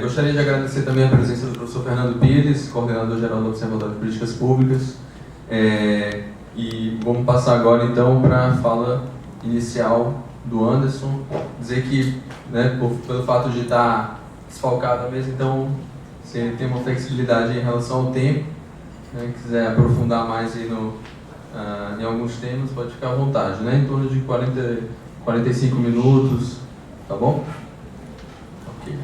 Gostaria de agradecer também a presença do professor Fernando Pires, coordenador-geral do Observatório de Políticas Públicas. E vamos passar agora, então, para a fala inicial do Anderson. Dizer que, né, pelo fato de estar desfalcado na mesa, então, se ele tem uma flexibilidade em relação ao tempo, né, quiser aprofundar mais aí em alguns temas, pode ficar à vontade, né? Em torno de 45 minutos, tá bom? Ok.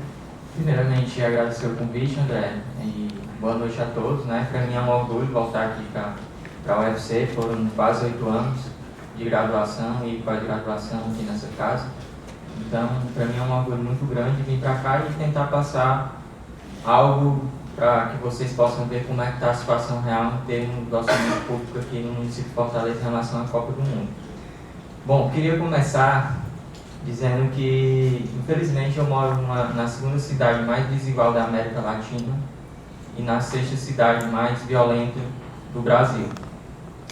Primeiramente, agradecer o convite, André, e boa noite a todos, né? Para mim é um orgulho voltar aqui para a UFC, foram quase 8 anos de graduação e pós-graduação aqui nessa casa. Então, para mim é um orgulho muito grande vir para cá e tentar passar algo para que vocês possam ver como é que está a situação real em termos do orçamento público aqui no município de Fortaleza em relação à Copa do Mundo. Bom, queria começar dizendo que, infelizmente, eu moro na segunda cidade mais desigual da América Latina e na sexta cidade mais violenta do Brasil,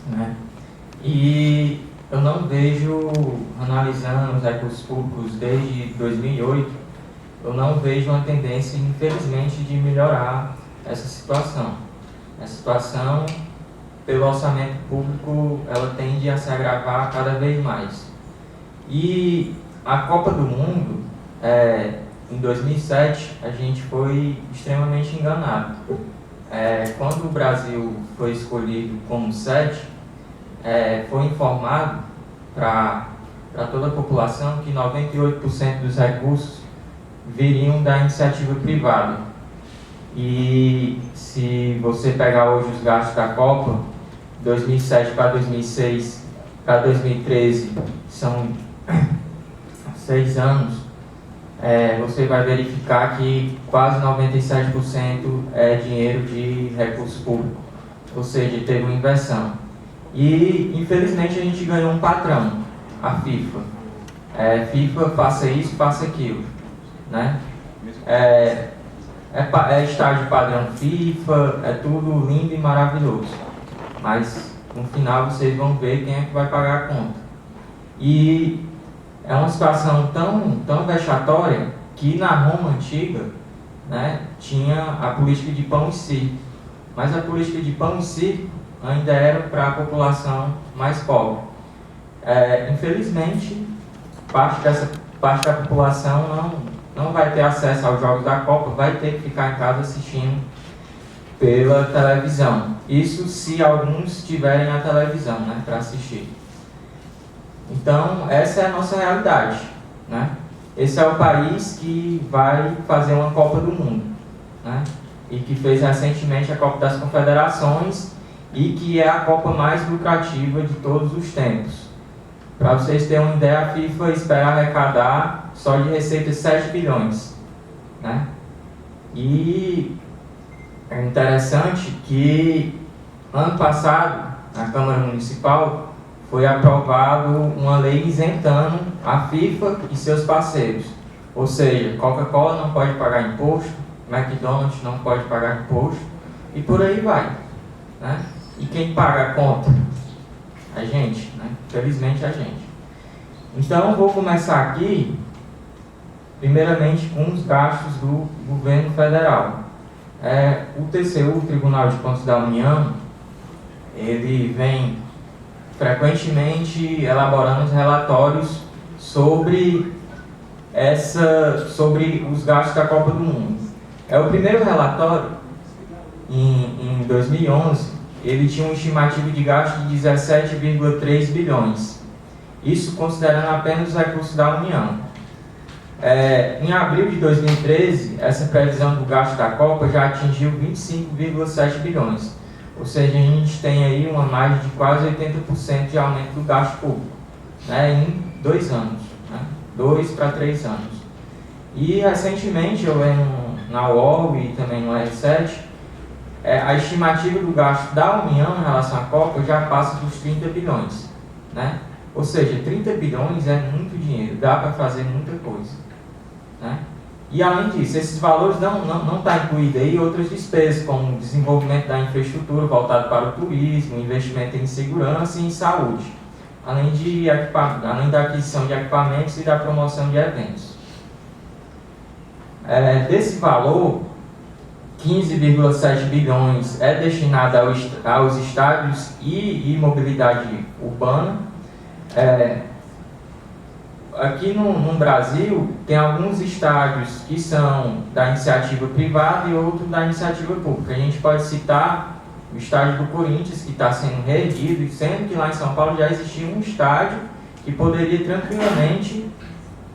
né? E eu não vejo, analisando os recursos públicos desde 2008, eu não vejo uma tendência, infelizmente, de melhorar essa situação. A situação, pelo orçamento público, ela tende a se agravar cada vez mais. E a Copa do Mundo, em 2007, a gente foi extremamente enganado. Quando o Brasil foi escolhido como sede, foi informado para toda a população que 98% dos recursos viriam da iniciativa privada. E se você pegar hoje os gastos da Copa, 2007 para 2006 para 2013, são 6 anos, você vai verificar que quase 97% é dinheiro de recurso público, ou seja, teve uma inversão. E, infelizmente, a gente ganhou um patrão, a FIFA. FIFA, faça isso, faça aquilo, né? Estádio padrão FIFA, é tudo lindo e maravilhoso. Mas, no final, vocês vão ver quem é que vai pagar a conta. E é uma situação tão vexatória que na Roma antiga, né, tinha a política de pão e circo. Mas a política de pão e circo ainda era para a população mais pobre. Infelizmente, parte da população não vai ter acesso aos jogos da Copa, vai ter que ficar em casa assistindo pela televisão. Isso se alguns tiverem a televisão, né, para assistir. Então, essa é a nossa realidade, né? Esse é o país que vai fazer uma Copa do Mundo, né? E que fez recentemente a Copa das Confederações e que é a Copa mais lucrativa de todos os tempos. Para vocês terem uma ideia, a FIFA espera arrecadar só de receita 7 bilhões, né? E é interessante que ano passado, na Câmara Municipal, foi aprovado uma lei isentando a FIFA e seus parceiros. Ou seja, Coca-Cola não pode pagar imposto, McDonald's não pode pagar imposto, e por aí vai, né? E quem paga a conta? A gente, né? Felizmente a gente. Então, eu vou começar aqui, primeiramente, com os gastos do governo federal. O TCU, o Tribunal de Contas da União, ele vem frequentemente elaborando os relatórios sobre os gastos da Copa do Mundo. O primeiro relatório, em 2011, ele tinha uma estimativa de gasto de 17,3 bilhões. Isso considerando apenas os recursos da União. Em abril de 2013, essa previsão do gasto da Copa já atingiu 25,7 bilhões. Ou seja, a gente tem aí uma margem de quase 80% de aumento do gasto público, né, em 2 anos, né, 2 para 3 anos. E recentemente, eu lendo na UOL e também no R7, a estimativa do gasto da União em relação à Copa já passa dos 30 bilhões. Né? Ou seja, 30 bilhões é muito dinheiro, dá para fazer muita coisa. Né? E além disso, esses valores não estão incluídos aí outras despesas, como o desenvolvimento da infraestrutura voltado para o turismo, investimento em segurança e em saúde, além da aquisição de equipamentos e da promoção de eventos. Desse valor, 15,7 bilhões é destinado aos estádios e mobilidade urbana. Aqui no Brasil, tem alguns estádios que são da iniciativa privada e outros da iniciativa pública. A gente pode citar o estádio do Corinthians, que está sendo reerguido, sendo que lá em São Paulo já existia um estádio que poderia tranquilamente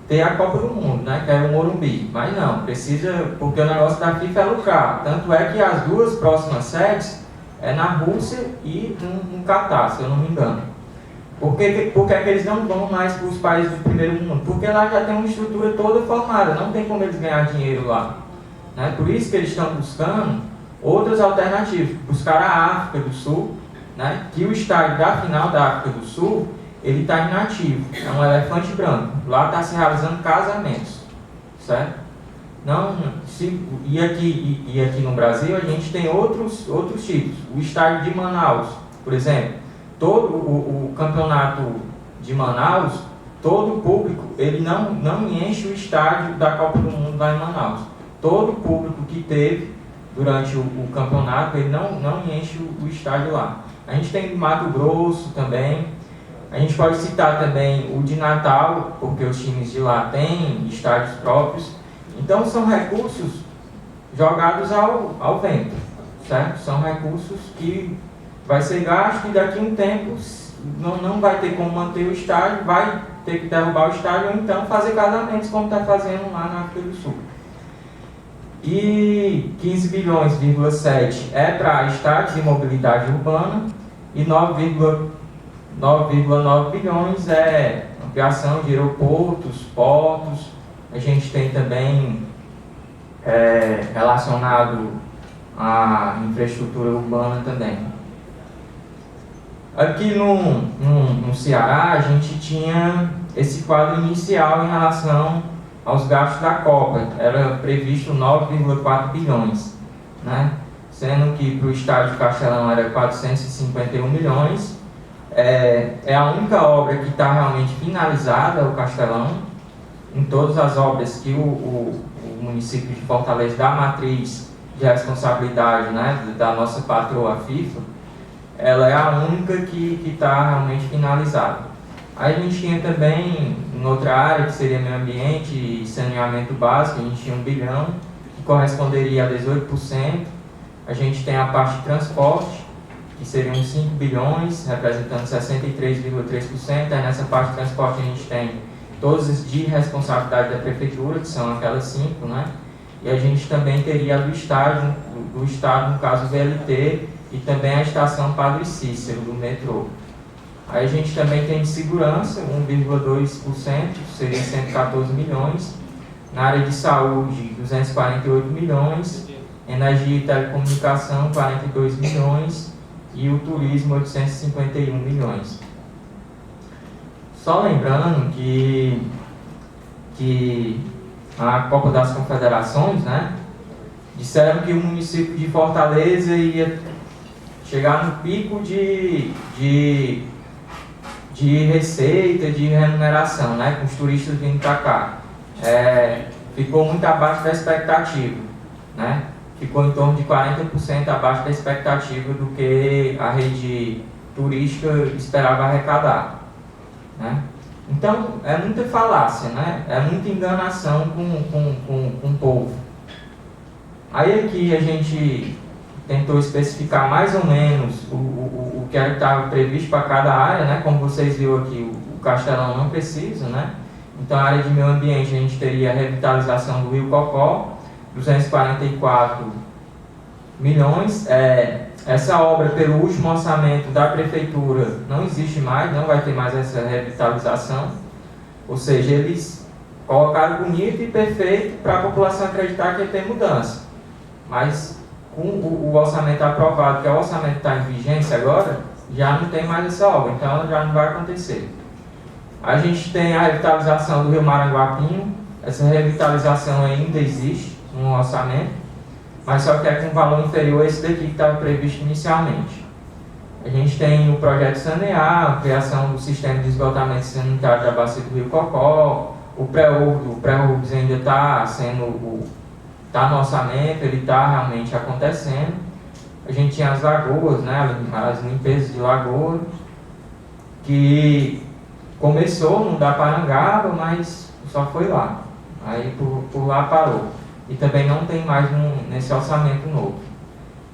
ter a Copa do Mundo, né, que é o Morumbi. Mas não, precisa, porque o negócio da FIFA é lucrar. Tanto é que as duas próximas sedes é na Rússia e no Catar, se eu não me engano. Por que é que eles não vão mais para os países do primeiro mundo? Porque lá já tem uma estrutura toda formada, não tem como eles ganhar dinheiro lá. Né? Por isso que eles estão buscando outras alternativas. Buscaram a África do Sul, né? Que o estádio da final da África do Sul, ele está inativo, é um elefante branco. Lá está se realizando casamentos, certo? E aqui no Brasil a gente tem outros tipos. O estádio de Manaus, por exemplo, todo o campeonato de Manaus, todo o público, ele não enche o estádio da Copa do Mundo lá em Manaus. Todo o público que teve durante o campeonato, ele não enche o estádio lá. A gente tem Mato Grosso também. A gente pode citar também o de Natal, porque os times de lá têm estádios próprios. Então são recursos jogados ao vento, certo? São recursos que vai ser gasto e daqui a um tempo não vai ter como manter o estádio, vai ter que derrubar o estádio ou então fazer casamentos como está fazendo lá na África do Sul. E 15 bilhões,7 é para estádios de mobilidade urbana e 9,9 bilhões é ampliação de aeroportos, portos. A gente tem também relacionado à infraestrutura urbana também. Aqui no Ceará, a gente tinha esse quadro inicial em relação aos gastos da Copa. Era previsto 9,4 bilhões, né? Sendo que para o estádio Castelão era 451 milhões. É a única obra que está realmente finalizada, o Castelão. Em todas as obras que o município de Fortaleza dá matriz de responsabilidade, né, da nossa patroa FIFA, ela é a única que está realmente finalizada. Aí a gente tinha também, em outra área, que seria meio ambiente e saneamento básico, a gente tinha 1 bilhão, que corresponderia a 18%. A gente tem a parte de transporte, que seriam 5 bilhões, representando 63,3%. Aí nessa parte de transporte a gente tem todas de responsabilidade da prefeitura, que são aquelas 5, né? E a gente também teria a do Estado, no caso VLT, e também a estação Padre Cícero, do metrô. Aí a gente também tem de segurança, 1,2%, seria 114 milhões. Na área de saúde, 248 milhões. Energia e telecomunicação, 42 milhões. E o turismo, 851 milhões. Só lembrando que a Copa das Confederações, né, disseram que o município de Fortaleza ia chegar no pico de receita, de remuneração, né, com os turistas vindo para cá. Ficou muito abaixo da expectativa, né? Ficou em torno de 40% abaixo da expectativa do que a rede turística esperava arrecadar, né? Então, é muita falácia, né? É muita enganação com o povo. Aí aqui a gente tentou especificar mais ou menos o que estava previsto para cada área, né? Como vocês viram aqui, o Castelão não precisa, né? Então, a área de meio ambiente, a gente teria a revitalização do Rio Cocó, 244 milhões. Essa obra, pelo último orçamento da prefeitura, não existe mais, não vai ter mais essa revitalização. Ou seja, eles colocaram bonito e perfeito para a população acreditar que ia ter mudança. Mas com o orçamento aprovado, que é o orçamento que está em vigência agora, já não tem mais essa obra, então ela já não vai acontecer. A gente tem a revitalização do Rio Maranguapinho. Essa revitalização ainda existe no orçamento, mas só que é com valor inferior a esse daqui que estava previsto inicialmente. A gente tem o projeto Sanear, a criação do sistema de esgotamento sanitário da bacia do Rio Cocó, o pré-URBS ainda está sendo está no orçamento, ele está realmente acontecendo. A gente tinha as lagoas, né, as limpezas de lagoa, que começou no da Parangaba, mas só foi lá. Aí por lá parou. E também não tem mais nesse orçamento novo.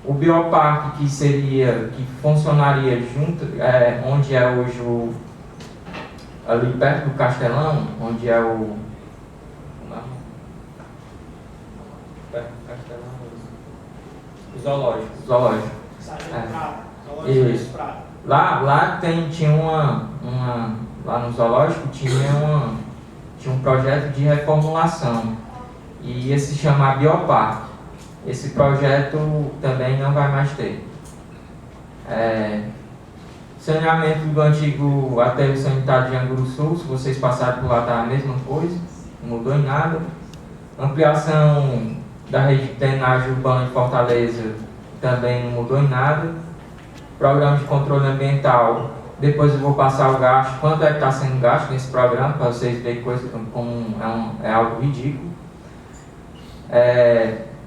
O bioparque, que funcionaria junto, onde é hoje ali perto do Castelão, onde é o... Perto do Castelão, o zoológico. Isso. Lá tinha lá no zoológico tinha um projeto de reformulação e ia se chamar Bioparque. Esse projeto também não vai mais ter. Saneamento do antigo aterro sanitário de Anguru Sul, se vocês passarem por lá, está a mesma coisa, não mudou em nada. Ampliação da rede de drenagem urbana de Fortaleza também não mudou em nada. Programa de controle ambiental, depois eu vou passar o gasto, quanto é que está sendo gasto nesse programa, para vocês verem coisa como é algo ridículo.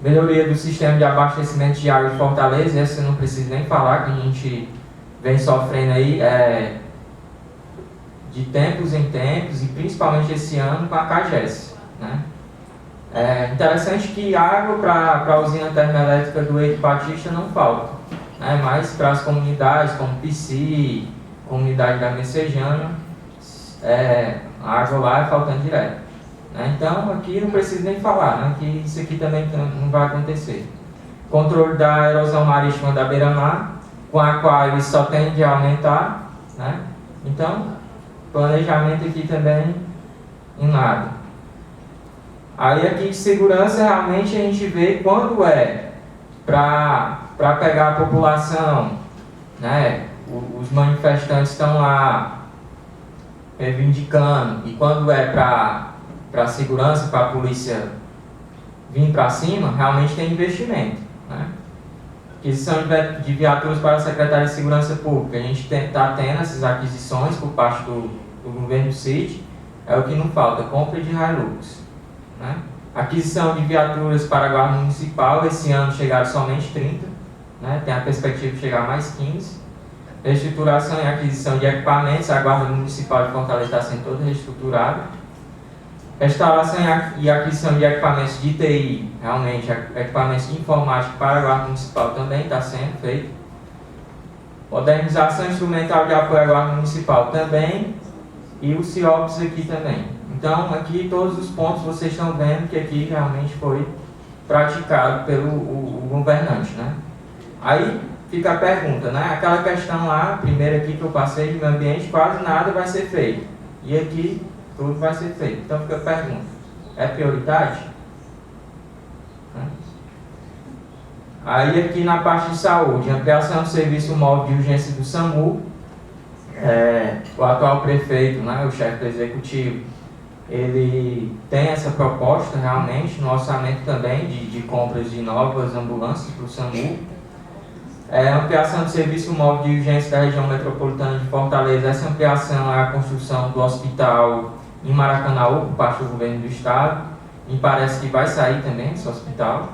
Melhoria do sistema de abastecimento de água de Fortaleza, essa eu não preciso nem falar, que a gente vem sofrendo aí de tempos em tempos, e principalmente esse ano com a CAGES, né? Interessante que água para a usina termoelétrica do Eito Batista não falta, né? Mas para as comunidades como Pici, comunidade da Messejana, a água lá faltando direto, né? Então aqui não preciso nem falar, né? Que isso aqui também não vai acontecer. Controle da erosão marítima da beira-mar, com a qual ele só tende a aumentar, né? Então, planejamento aqui também em nada. Aí aqui de segurança, realmente a gente vê quando para pegar a população, né? Os manifestantes estão lá reivindicando, e quando é para a segurança, para a polícia vir para cima, realmente tem investimento, né? Aquisição de viaturas para a Secretaria de Segurança Pública. A gente está tendo essas aquisições por parte do governo Cid, é o que não falta, compra de Hilux, né? Aquisição de viaturas para a Guarda Municipal, esse ano chegaram somente 30, né? Tem a perspectiva de chegar a mais 15. Reestruturação e aquisição de equipamentos, a Guarda Municipal de Fortaleza está sendo toda reestruturada. Restauração e aquisição de equipamentos de TI, realmente, equipamentos de informática para a Guarda Municipal também está sendo feito. Modernização instrumental de apoio à Guarda Municipal também, e o CIOPS aqui também. Então, aqui todos os pontos vocês estão vendo que aqui realmente foi praticado pelo governante, né? Aí fica a pergunta, né? Aquela questão lá, primeiro aqui que eu passei de meio ambiente, quase nada vai ser feito. E aqui tudo vai ser feito. Então fica a pergunta, é prioridade? Aí aqui na parte de saúde, ampliação do serviço móvel de urgência do SAMU, o atual prefeito, né, o chefe do executivo, ele tem essa proposta realmente no orçamento também de compras de novas ambulâncias para o SAMU. Ampliação do serviço móvel de urgência da região metropolitana de Fortaleza. Essa ampliação é a construção do hospital em Maracanaú, por parte do governo do estado, e parece que vai sair também esse hospital.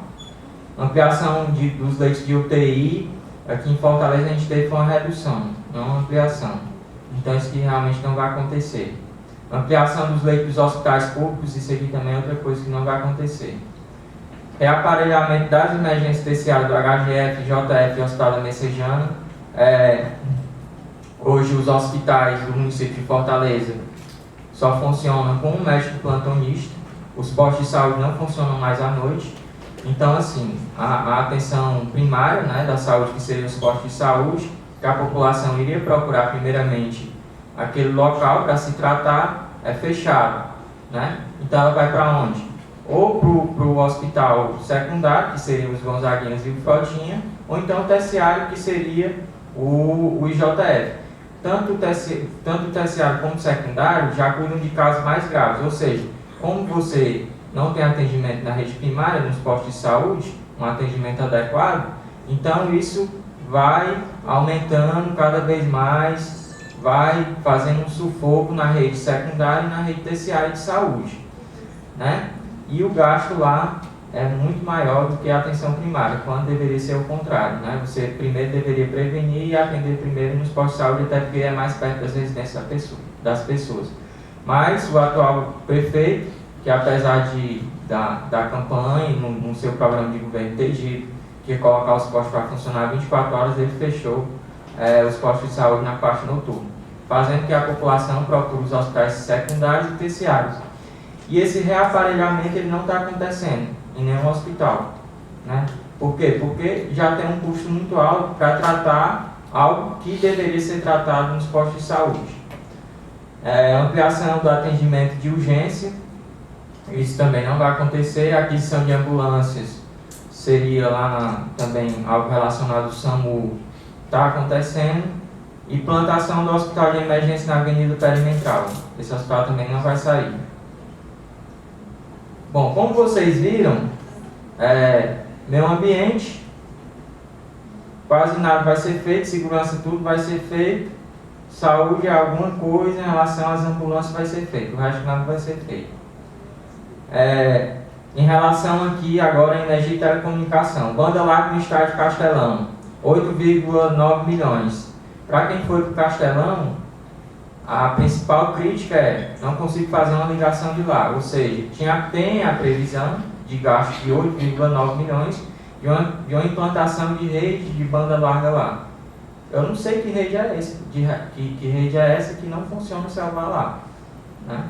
Ampliação dos leitos de UTI, aqui em Fortaleza a gente teve uma redução, não uma ampliação. Então isso aqui realmente não vai acontecer. Ampliação dos leitos dos hospitais públicos, isso aqui também é outra coisa que não vai acontecer. Reaparelhamento das emergências terciárias do HGF, JF e Hospital da Messejana. Hoje os hospitais do município de Fortaleza só funcionam com um médico plantonista, os postos de saúde não funcionam mais à noite. Então, assim, a atenção primária, né, da saúde, que seriam os postos de saúde, que a população iria procurar primeiramente aquele local para se tratar, é fechado, né? Então ela vai para onde? Ou para o hospital secundário, que seriam os Gonzaguinhas e o Frotinha, ou então o terciário, que seria o IJF. Tanto o terciário como o secundário já cuidam de casos mais graves, ou seja, como você não tem atendimento na rede primária, nos postos de saúde, um atendimento adequado, então isso vai aumentando cada vez mais, vai fazendo um sufoco na rede secundária e na rede terciária de saúde, né? E o gasto lá é muito maior do que a atenção primária, quando deveria ser o contrário, né? Você primeiro deveria prevenir e atender primeiro nos postos de saúde, até porque é mais perto das residências das pessoas. Mas o atual prefeito, que apesar da campanha, no seu programa de governo ter dito que ia colocar os postos para funcionar 24 horas, ele fechou os postos de saúde na parte noturna, fazendo que a população procure os hospitais secundários e terciários. E esse reaparelhamento ele não está acontecendo em nenhum hospital, né? Por quê? Porque já tem um custo muito alto para tratar algo que deveria ser tratado nos postos de saúde. Ampliação do atendimento de urgência, isso também não vai acontecer. A aquisição de ambulâncias seria lá também algo relacionado ao SAMU, está acontecendo. E plantação do hospital de emergência na Avenida Perimetral, esse hospital também não vai sair. Bom, como vocês viram, meio ambiente, quase nada vai ser feito, segurança tudo vai ser feito, saúde alguma coisa em relação às ambulâncias vai ser feito, o resto nada vai ser feito. Em relação aqui agora à energia e telecomunicação, banda larga no estádio Castelão, 8,9 milhões. Para quem foi para o Castelão, a principal crítica é não consigo fazer uma ligação de lá, ou seja, tem a previsão de gasto de 8,9 milhões de uma implantação de rede de banda larga lá. Eu não sei que rede é essa, que rede é essa que não funciona o celular lá, né?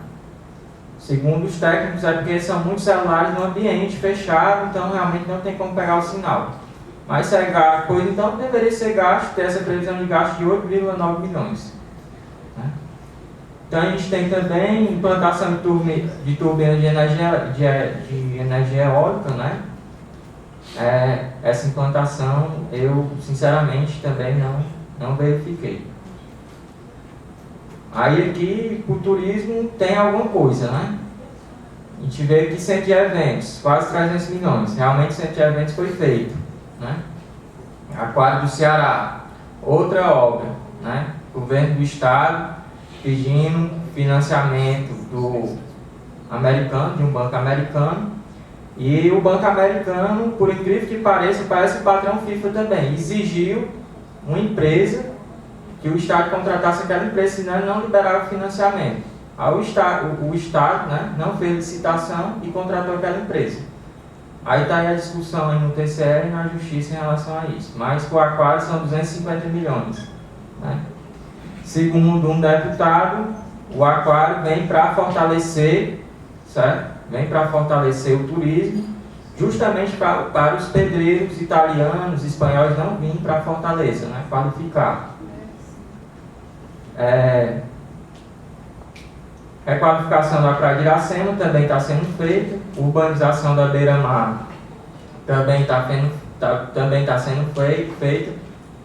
Segundo os técnicos, é porque são muitos celulares no ambiente fechado, então realmente não tem como pegar o sinal. Mas se é gasto, pois então deveria ser gasto, ter essa previsão de gasto de 8,9 milhões. Né? Então a gente tem também implantação de turbinas de energia eólica, né? Essa implantação eu sinceramente também não verifiquei. Aí aqui o turismo tem alguma coisa, né? A gente vê que centro de eventos, quase 300 milhões, realmente o centro de eventos foi feito, né? Aquário do Ceará, outra obra, né? Governo do estado pedindo financiamento do americano, de um banco americano, e o banco americano, por incrível que pareça, parece o patrão FIFA também, exigiu uma empresa que o Estado contratasse aquela empresa, senão ele não liberava o financiamento. Aí o Estado, né, não fez licitação e contratou aquela empresa. Aí está aí a discussão aí no TCE e na Justiça em relação a isso. Mas o aquário são 250 milhões. Né? Segundo um deputado, o aquário vem para fortalecer, certo? Vem para fortalecer o turismo, justamente para os pedreiros italianos, espanhóis não virem para Fortaleza, né, qualificar. Requalificação da Praia de Iracema também está sendo feita. Urbanização da beira-mar também está sendo feita.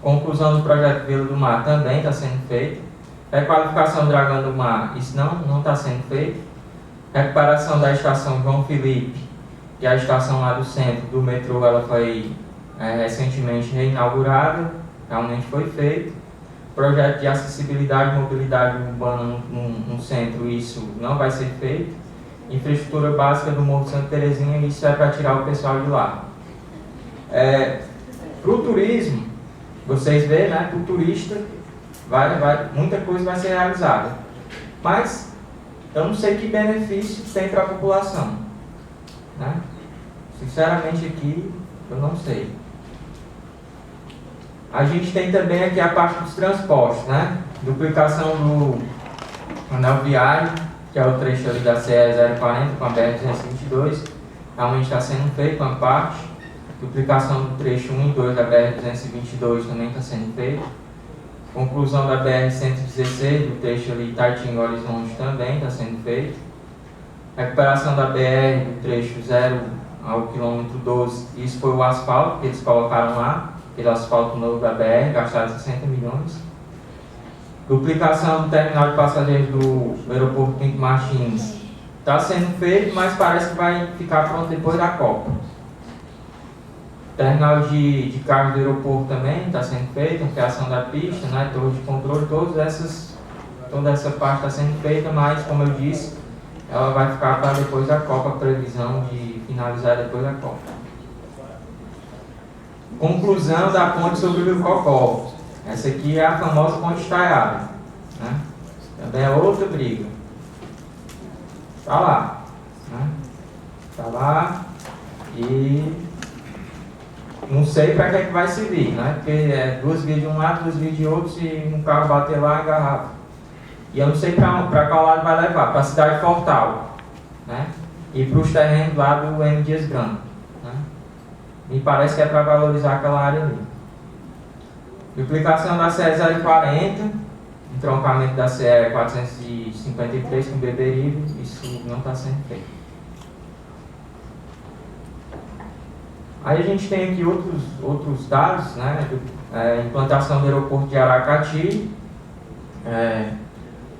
Conclusão do projeto Vila do Mar também está sendo feita. Requalificação do Dragão do Mar, isso não está sendo feito. Recuperação da estação João Felipe, que é a estação lá do centro do metrô, ela foi recentemente reinaugurada, realmente foi feito. Projeto de acessibilidade e mobilidade urbana no centro, isso não vai ser feito. Infraestrutura básica do Morro Santa Terezinha, isso é para tirar o pessoal de lá. Para o turismo, vocês veem, né, para o turista, muita coisa vai ser realizada. Mas eu não sei que benefício tem para a população. Né? Sinceramente aqui, eu não sei. A gente tem também aqui a parte dos transportes, né? Duplicação do anel viário, que é o trecho ali da CE 040 com a BR-222, realmente está sendo feito uma parte. Duplicação do trecho 1 e 2 da BR-222 também está sendo feito. Conclusão da BR-116, do trecho ali Itaitinga Horizonte também está sendo feito. Recuperação da BR do trecho 0 ao quilômetro 12, isso foi o asfalto que eles colocaram lá. Aquele asfalto novo da BR, gastaram 60 milhões. Duplicação do terminal de passageiros do aeroporto Pinto Martins está sendo feito, mas parece que vai ficar pronto depois da Copa. Terminal de carga do aeroporto também está sendo feito, ampliação da pista, né, torre de controle, toda essa parte está sendo feita, mas como eu disse, ela vai ficar para depois da Copa, previsão de finalizar depois da Copa. Conclusão da ponte sobre o Rio Cocó. Essa aqui é a famosa ponte estaiada, né? Também é outra briga. Está lá, né? Está lá e não sei para que é que vai servir, né? Porque é 2 vias de um lado, 2 vias de outro, se um carro bater lá, engarrafa. E eu não sei para qual lado vai levar, para a cidade de Fortal, né? E para os terrenos lá do M. Dias Branco, né? Me parece que é para valorizar aquela área ali. Duplicação da CE 040, entroncamento da CE 453 com Beberibe, isso não está sendo feito. Aí a gente tem aqui outros dados, né? Implantação do aeroporto de Aracati.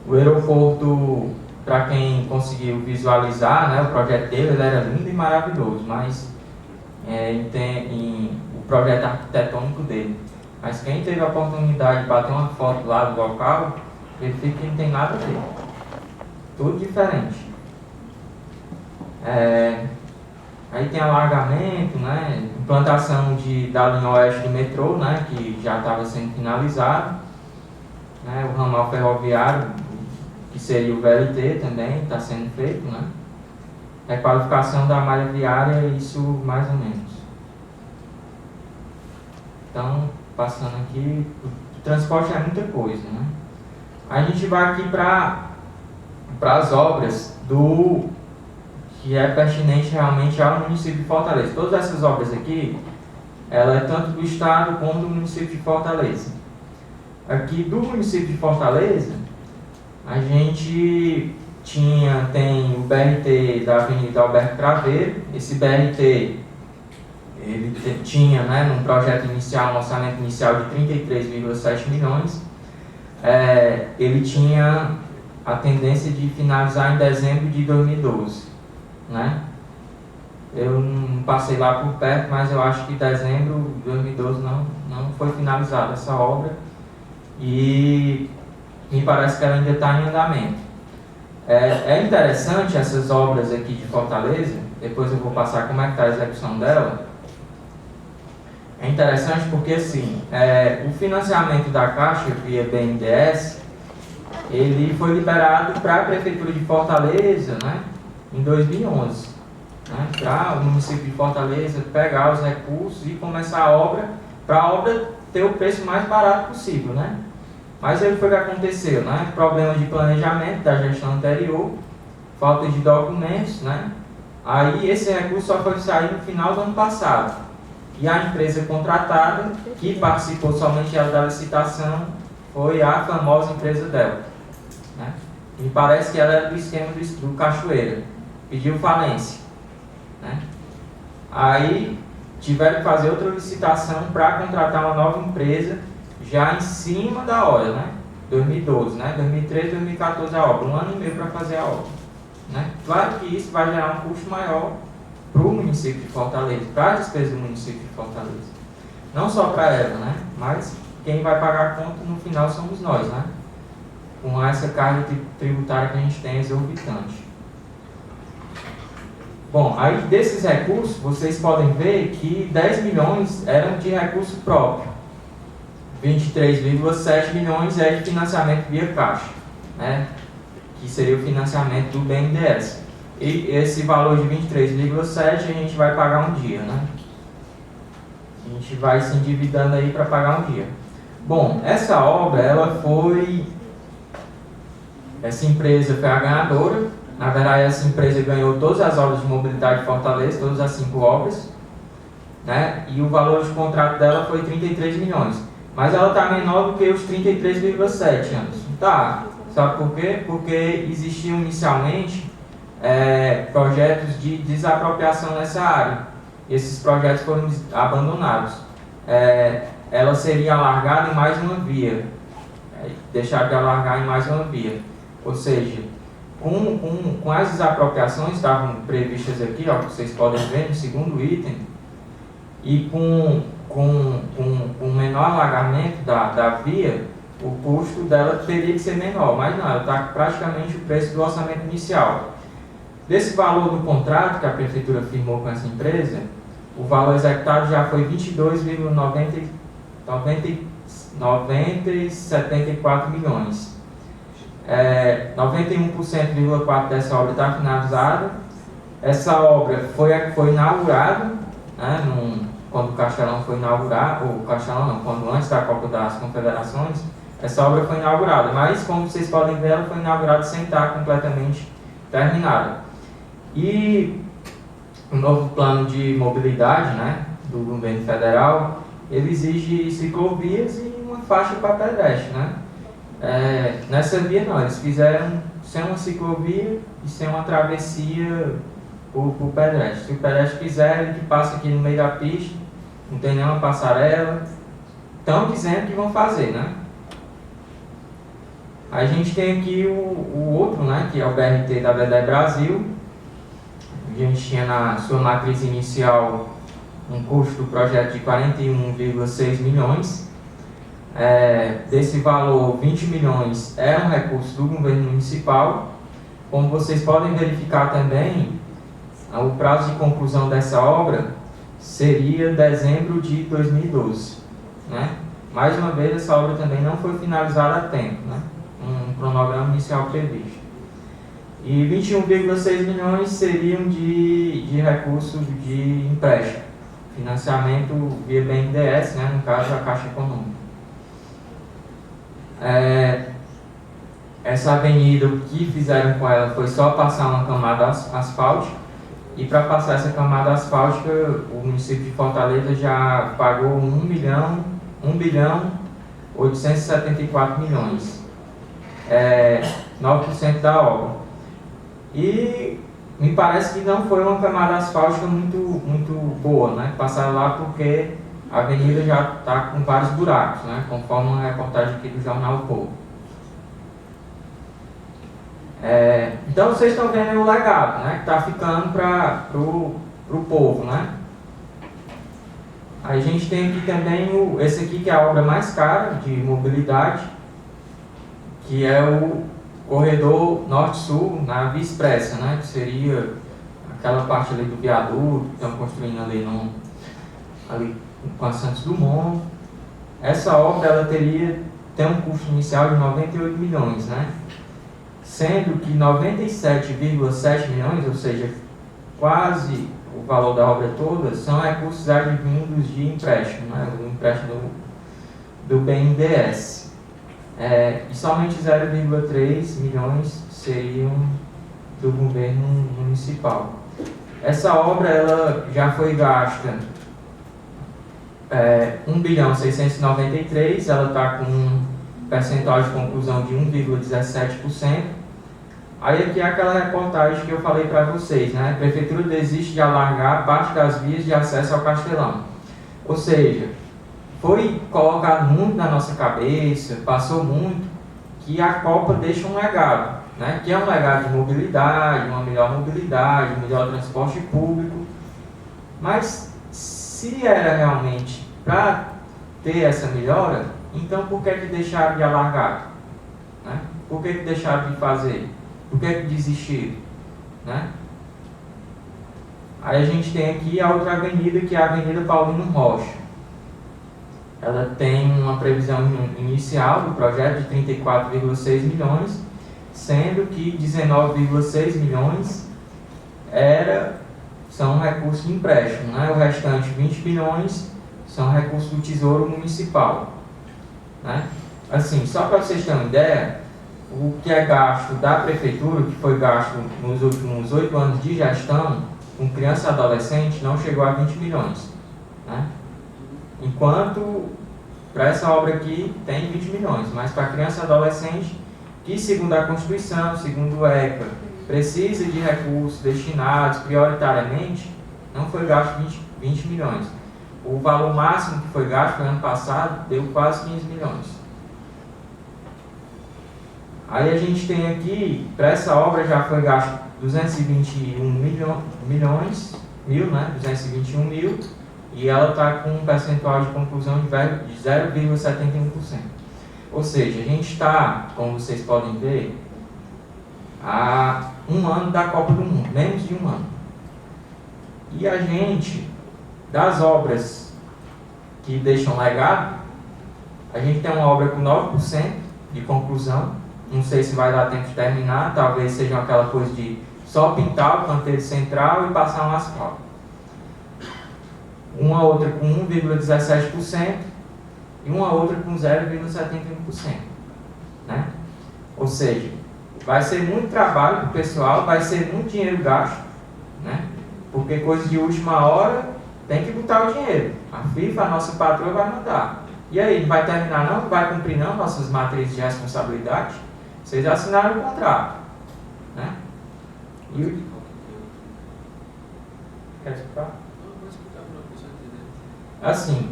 O aeroporto, para quem conseguiu visualizar, né, o projeto dele, ele era lindo e maravilhoso, mas o projeto arquitetônico dele. Mas quem teve a oportunidade de bater uma foto lá do local, verifica que não tem nada a ver. Tudo diferente. Aí tem alargamento, né, implantação da linha oeste do metrô, né, que já estava sendo finalizado. Né, o ramal ferroviário, que seria o VLT também, está sendo feito. Né. Requalificação da malha viária, isso mais ou menos. Então, passando aqui, o transporte é muita coisa. Né. A gente vai aqui para as obras que é pertinente realmente ao município de Fortaleza. Todas essas obras aqui, ela é tanto do Estado como do município de Fortaleza. Aqui do município de Fortaleza, a gente tem o BRT da Avenida Alberto Craveiro. Esse BRT, ele tinha, né, num projeto inicial, um orçamento inicial de 33,7 milhões. Ele tinha a tendência de finalizar em dezembro de 2012. Né? Eu não passei lá por perto, mas eu acho que em dezembro de 2012 não foi finalizada essa obra e me parece que ela ainda está em andamento. É interessante essas obras aqui de Fortaleza, depois eu vou passar como é que está a execução dela. É interessante porque assim, o financiamento da Caixa via BNDES, ele foi liberado para a Prefeitura de Fortaleza, né, em 2011, né, para o município de Fortaleza pegar os recursos e começar a obra, para a obra ter o preço mais barato possível, né? Mas aí foi o que aconteceu, né? Problemas de planejamento da gestão anterior, falta de documentos, né? Aí esse recurso só foi sair no final do ano passado. E a empresa contratada, que participou somente da licitação, foi a famosa empresa Delta, né? E parece que ela era do esquema do Cachoeira. Pediu falência, né? Aí tiveram que fazer outra licitação para contratar uma nova empresa já em cima da hora, né? 2012, né? 2013, 2014 a obra, 1 ano e meio para fazer a obra, né? Claro que isso vai gerar um custo maior para o município de Fortaleza, para a despesa do município de Fortaleza. Não só para ela, né? Mas quem vai pagar a conta no final somos nós, né? Com essa carga tributária que a gente tem exorbitante. Bom, aí desses recursos, vocês podem ver que 10 milhões eram de recurso próprio. 23,7 milhões é de financiamento via Caixa, né? Que seria o financiamento do BNDES. E esse valor de 23,7 a gente vai pagar um dia, né? A gente vai se endividando aí para pagar um dia. Bom, essa obra, essa empresa foi a ganhadora. Na verdade, essa empresa ganhou todas as obras de mobilidade de Fortaleza, todas as 5 obras, né? E o valor de contrato dela foi 33 milhões. Mas ela está menor do que os 33,7 anos. Tá. Sabe por quê? Porque existiam inicialmente projetos de desapropriação nessa área. Esses projetos foram abandonados. Ela seria alargada em mais uma via. Deixar de alargar em mais uma via. Ou seja, com as desapropriações estavam previstas aqui, ó, que vocês podem ver no segundo item, e com menor alargamento da via, o custo dela teria que ser menor, mas não, ela está praticamente o preço do orçamento inicial. Desse valor do contrato que a prefeitura firmou com essa empresa, o valor executado já foi 22,974 milhões. 91,4% dessa obra está finalizada. Essa obra foi inaugurada, né, quando o Castelão foi inaugurado, ou Castelão não, quando antes da Copa das Confederações, essa obra foi inaugurada, mas como vocês podem ver, ela foi inaugurada sem estar completamente terminada. E o novo plano de mobilidade, né, do governo federal, ele exige ciclovias e uma faixa para pedestre, né? Nessa via não, eles fizeram sem uma ciclovia e sem uma travessia por pedestre. Se o pedestre quiser, ele que passa aqui no meio da pista, não tem nenhuma passarela. Estão dizendo que vão fazer, né? A gente tem aqui o outro, né, que é o BRT da BD Brasil. A gente tinha na sua matriz inicial um custo do projeto de 41,6 milhões. Desse valor, 20 milhões era um recurso do governo municipal. Como vocês podem verificar também, o prazo de conclusão dessa obra seria dezembro de 2012. Né? Mais uma vez, essa obra também não foi finalizada a tempo, né? Um cronograma inicial previsto. E 21,6 milhões seriam de recursos de empréstimo, financiamento via BNDES, né? No caso, a Caixa Econômica. Essa avenida, o que fizeram com ela foi só passar uma camada asfáltica, e para passar essa camada asfáltica, o município de Fortaleza já pagou 1 bilhão 874 milhões, 9% da obra. E me parece que não foi uma camada asfáltica muito boa, né? Passaram lá porque a avenida já está com vários buracos, né? Conforme uma reportagem aqui do jornal O Povo. Então vocês estão vendo o legado, né, que está ficando para o povo, né? A gente tem aqui também esse aqui que é a obra mais cara de mobilidade, que é o corredor norte-sul na Via Expressa, né, que seria aquela parte ali do viaduto que estão construindo ali com a Santos Dumont. Essa obra ela tem um custo inicial de 98 milhões, né? Sendo que 97,7 milhões, ou seja, quase o valor da obra toda, são recursos advindos de empréstimo, né? O empréstimo do BNDES. E somente 0,3 milhões seriam do governo municipal. Essa obra ela já foi gasta 1 bilhão 693, ela está com um percentual de conclusão de 1,17%. Aí aqui é aquela reportagem que eu falei para vocês, né? A prefeitura desiste de alargar parte das vias de acesso ao Castelão. Ou seja, foi colocado muito na nossa cabeça, passou muito, que a Copa deixa um legado, né? Que é um legado de mobilidade, uma melhor mobilidade, um melhor transporte público. Mas se era realmente para ter essa melhora, então por que deixaram de alargar? Né? Por que deixaram de fazer? Por que desistiram? Né? Aí a gente tem aqui a outra avenida, que é a Avenida Paulino Rocha. Ela tem uma previsão inicial do projeto de 34,6 milhões, sendo que 19,6 milhões são recursos de empréstimo, né? O restante, 20 milhões, são recursos do Tesouro Municipal. Né? Assim, só para vocês terem uma ideia, o que é gasto da prefeitura, que foi gasto nos últimos 8 anos de gestão, com criança e adolescente, não chegou a 20 milhões. Né? Enquanto, para essa obra aqui, tem 20 milhões, mas para criança e adolescente, que segundo a Constituição, segundo o ECA, precisa de recursos destinados prioritariamente, não foi gasto 20 milhões. O valor máximo que foi gasto no ano passado deu quase 15 milhões. Aí a gente tem aqui, para essa obra já foi gasto 221 mil, e ela está com um percentual de conclusão de 0,71%. Ou seja, a gente está, como vocês podem ver, a um ano da Copa do Mundo, menos de um ano. E a gente, das obras que deixam legado, a gente tem uma obra com 9% de conclusão. Não sei se vai dar tempo de terminar, talvez seja aquela coisa de só pintar o canteiro central e passar um asfalto. Uma outra com 1,17% e uma outra com 0,71%. Né? Ou seja, vai ser muito trabalho para o pessoal, vai ser muito dinheiro gasto, né? Porque coisa de última hora tem que botar o dinheiro. A FIFA, a nossa patroa, vai mandar. E aí, não vai terminar não? Não vai cumprir não nossas matrizes de responsabilidade? Vocês assinaram o contrato, né? E... Quer explicar? Assim,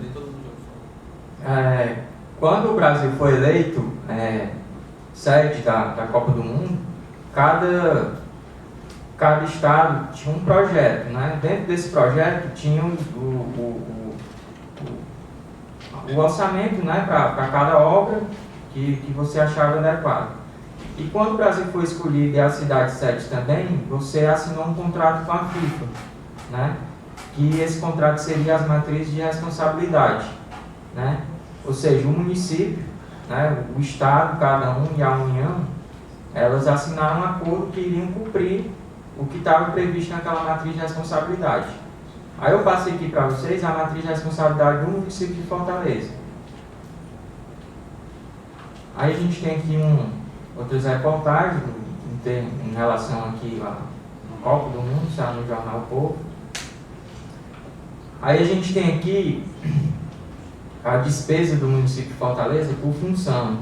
quando o Brasil foi eleito sede da Copa do Mundo, cada estado tinha um projeto, né? Dentro desse projeto tinha o orçamento, né, para cada obra que você achava adequado. E quando o Brasil foi escolhido e a cidade sede também, você assinou um contrato com a FIFA, né? Que esse contrato seria as matrizes de responsabilidade, né? Ou seja, o município, né, o estado, cada um e a União, elas assinaram um acordo que iriam cumprir o que estava previsto naquela matriz de responsabilidade. Aí eu passei aqui para vocês a matriz de responsabilidade do município de Fortaleza. Aí a gente tem aqui outras reportagens em relação aqui no Copa do Mundo, está no Jornal Povo. Aí a gente tem aqui a despesa do município de Fortaleza por função.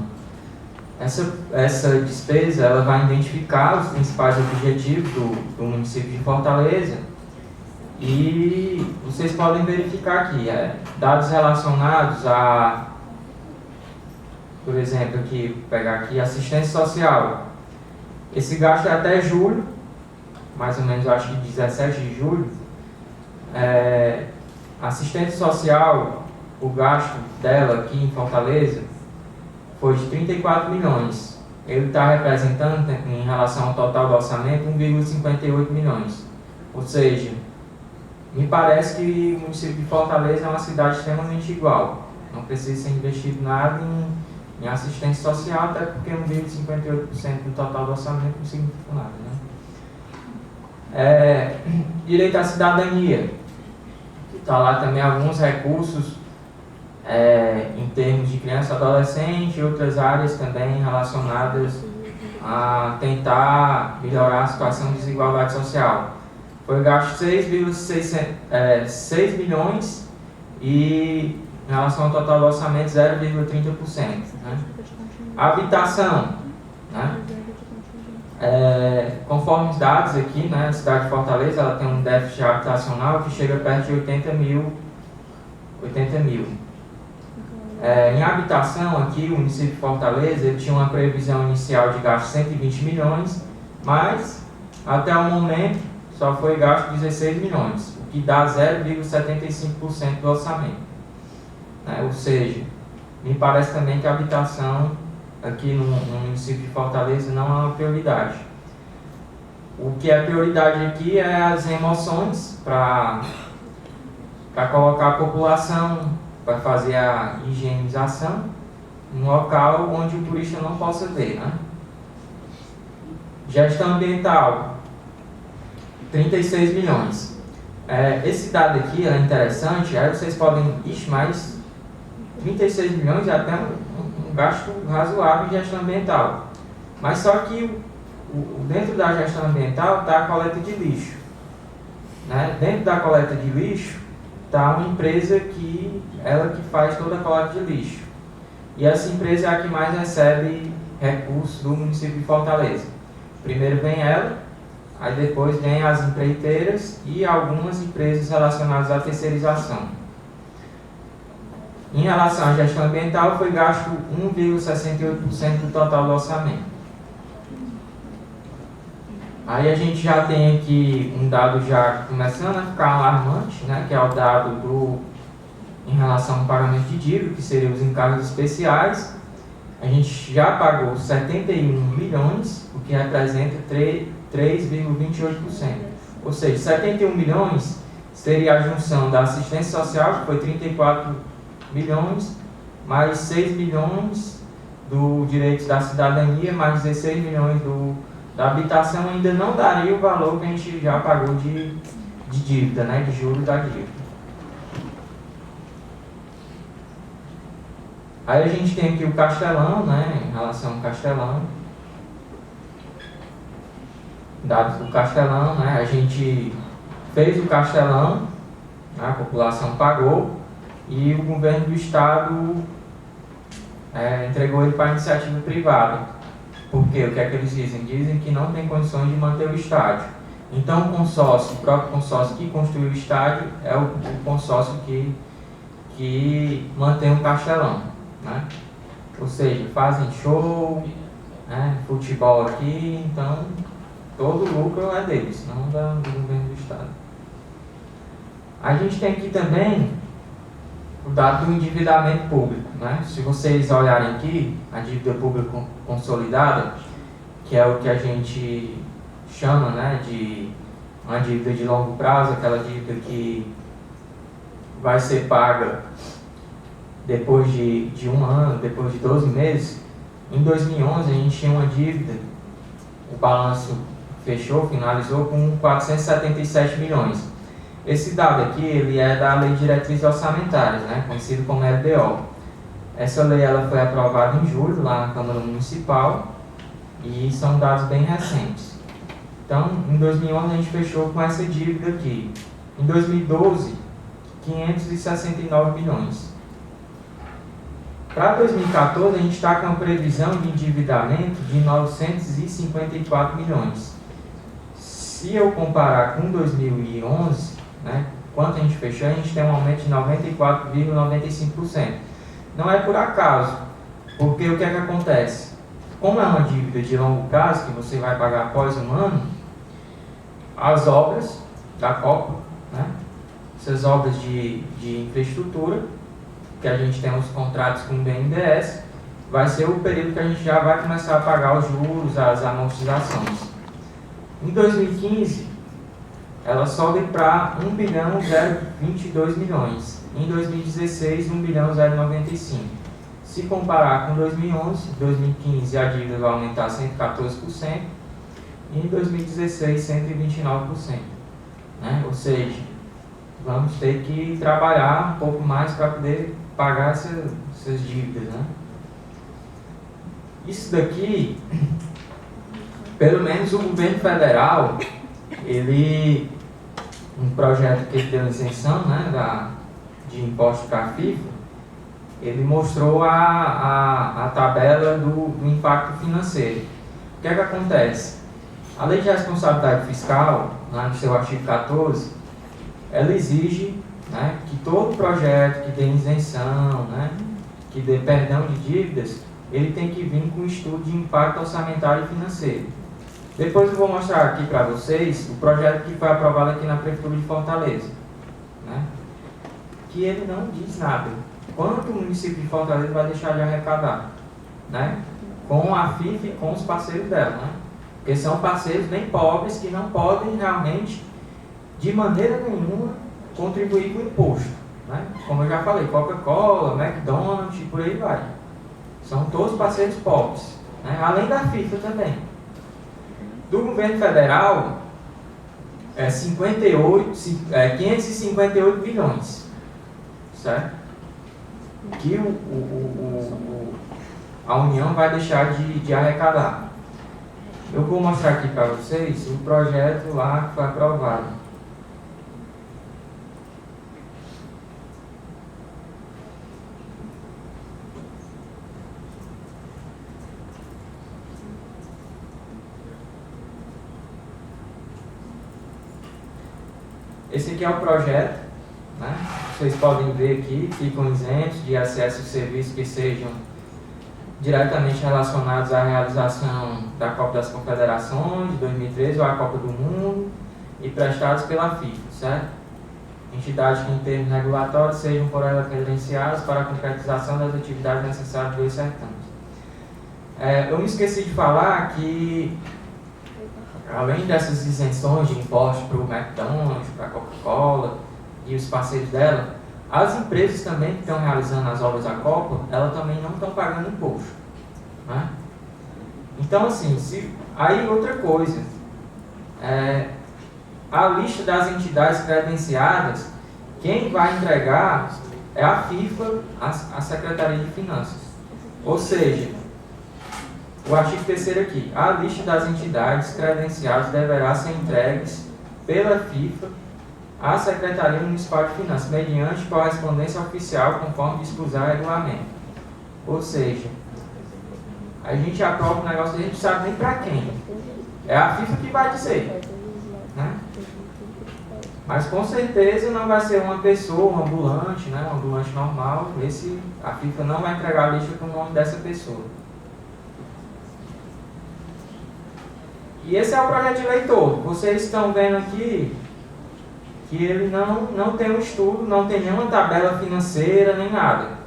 Essa despesa ela vai identificar os principais objetivos do município de Fortaleza e vocês podem verificar aqui dados relacionados a, por exemplo, aqui, vou pegar aqui assistência social. Esse gasto é até julho, mais ou menos, eu acho que 17 de julho. Assistência social, o gasto dela aqui em Fortaleza foi de 34 milhões. Ele está representando, em relação ao total do orçamento, 1,58 milhões. Ou seja, me parece que o município de Fortaleza é uma cidade extremamente igual. Não precisa ser investido nada em assistência social, até porque 1,58% do total do orçamento não significa nada, né? Direito à cidadania. Está lá também alguns recursos em termos de criança e adolescente e outras áreas também relacionadas a tentar melhorar a situação de desigualdade social. Foi gasto 6 milhões e em relação ao total do orçamento 0,30%. Né? A habitação, né? Conforme os dados aqui, né, a cidade de Fortaleza ela tem um déficit habitacional que chega perto de 80 mil. Em habitação aqui, o município de Fortaleza ele tinha uma previsão inicial de gasto de 120 milhões, mas até o momento só foi gasto 16 milhões, o que dá 0,75% do orçamento. Ou seja, me parece também que a habitação aqui no município de Fortaleza não é uma prioridade. O que é prioridade aqui é as remoções para colocar a população, para fazer a higienização em um local onde o turista não possa ver, né? Gestão ambiental, 36 milhões. Esse dado aqui é interessante, aí vocês podem, mas 36 milhões é até um gasto razoável em gestão ambiental. Mas só que dentro da gestão ambiental está a coleta de lixo. Né? Dentro da coleta de lixo está uma empresa que faz toda a coleta de lixo. E essa empresa é a que mais recebe recursos do município de Fortaleza. Primeiro vem ela, aí depois vem as empreiteiras e algumas empresas relacionadas à terceirização. Em relação à gestão ambiental, foi gasto 1,68% do total do orçamento. Aí a gente já tem aqui um dado já começando a ficar alarmante, né, que é o dado em relação ao pagamento de dívida, que seriam os encargos especiais. a gente já pagou 71 milhões, o que representa 3,28%. Ou seja, 71 milhões seria a junção da assistência social, que foi 34 milhões, mais 6 milhões do direito da cidadania, mais 16 milhões da habitação, ainda não daria o valor que a gente já pagou de dívida, né, de juros da dívida. Aí a gente tem aqui o Castelão, né, em relação ao Castelão. Dados do Castelão, né, a gente fez o Castelão, a população pagou, e o governo do estado entregou ele para a iniciativa privada. Por quê? O que é que eles dizem? Dizem que não tem condições de manter o estádio. Então o consórcio, o próprio consórcio que construiu o estádio é o consórcio que mantém o Castelão, né? Ou seja, fazem show, né, futebol aqui, então todo o lucro é deles, não do governo do estado. A gente tem aqui também o dado do endividamento público, né? Se vocês olharem aqui, a dívida pública consolidada, que é o que a gente chama, né, de uma dívida de longo prazo, aquela dívida que vai ser paga depois de um ano, depois de 12 meses. Em 2011 a gente tinha uma dívida, o balanço fechou, finalizou com 477 milhões. Esse dado aqui, ele é da Lei de Diretrizes Orçamentárias, né, conhecido como LDO. Essa lei ela foi aprovada em julho, lá na Câmara Municipal, e são dados bem recentes. Então, em 2011 a gente fechou com essa dívida aqui. Em 2012, 569 milhões. Para 2014, a gente está com uma previsão de endividamento de 954 milhões. Se eu comparar com 2011, né, quanto a gente fechou, a gente tem um aumento de 94,95%. Não é por acaso, porque o que é que acontece? Como é uma dívida de longo prazo, que você vai pagar após um ano, as obras da Copa, né, essas obras de infraestrutura, que a gente tem os contratos com o BNDES, vai ser o período que a gente já vai começar a pagar os juros, as amortizações. Em 2015, ela sobe para 1.022 milhões. Em 2016, 1.095. Se comparar com 2011, 2015 a dívida vai aumentar 114%, e em 2016, 129%. Né? Ou seja, vamos ter que trabalhar um pouco mais para poder pagar essas dívidas. Né? Isso daqui, pelo menos o governo federal, um projeto que ele deu isenção, né, de imposto para a FIFA, ele mostrou a tabela do impacto financeiro. O que é que acontece? A Lei de Responsabilidade Fiscal, lá no seu artigo 14, ela exige, né, que todo projeto que dê isenção, né, que dê perdão de dívidas, ele tem que vir com um estudo de impacto orçamentário e financeiro. Depois eu vou mostrar aqui para vocês o projeto que foi aprovado aqui na Prefeitura de Fortaleza, né, que ele não diz nada. Quanto o município de Fortaleza vai deixar de arrecadar, né, com a FIFA e com os parceiros dela, né, porque são parceiros bem pobres que não podem realmente, de maneira nenhuma, contribuir com o imposto. Né? Como eu já falei, Coca-Cola, McDonald's e por aí vai. São todos parceiros pobres, né? Além da FIFA também. Do governo federal, 558 bilhões, certo? Que a União vai deixar de arrecadar. Eu vou mostrar aqui para vocês o projeto lá que foi aprovado. Esse aqui é o projeto, né? Vocês podem ver aqui, ficam isentos de acesso a serviços que sejam diretamente relacionados à realização da Copa das Confederações de 2013 ou à Copa do Mundo e prestados pela FIFA, certo? Entidades que em termos regulatórios sejam por ela credenciadas para a concretização das atividades necessárias dos certames. Eu me esqueci de falar que, além dessas isenções de impostos para o McDonald's, para a Coca-Cola e os parceiros dela, as empresas também que estão realizando as obras da Copa, elas também não estão pagando imposto, né? Então, assim, aí outra coisa, a lista das entidades credenciadas, quem vai entregar é a FIFA, a Secretaria de Finanças. Ou seja, o artigo 3º aqui, a lista das entidades credenciadas deverá ser entregues pela FIFA à Secretaria Municipal de Finanças, mediante correspondência oficial, conforme dispusar o regulamento. Ou seja, a gente aprova o negócio e a gente não sabe nem para quem. É a FIFA que vai dizer, né? Mas com certeza não vai ser uma pessoa, um ambulante, né? Um ambulante normal. A FIFA não vai entregar a lista com o nome dessa pessoa. E esse é o projeto de lei todo. Vocês estão vendo aqui que ele não tem um estudo, não tem nenhuma tabela financeira, nem nada.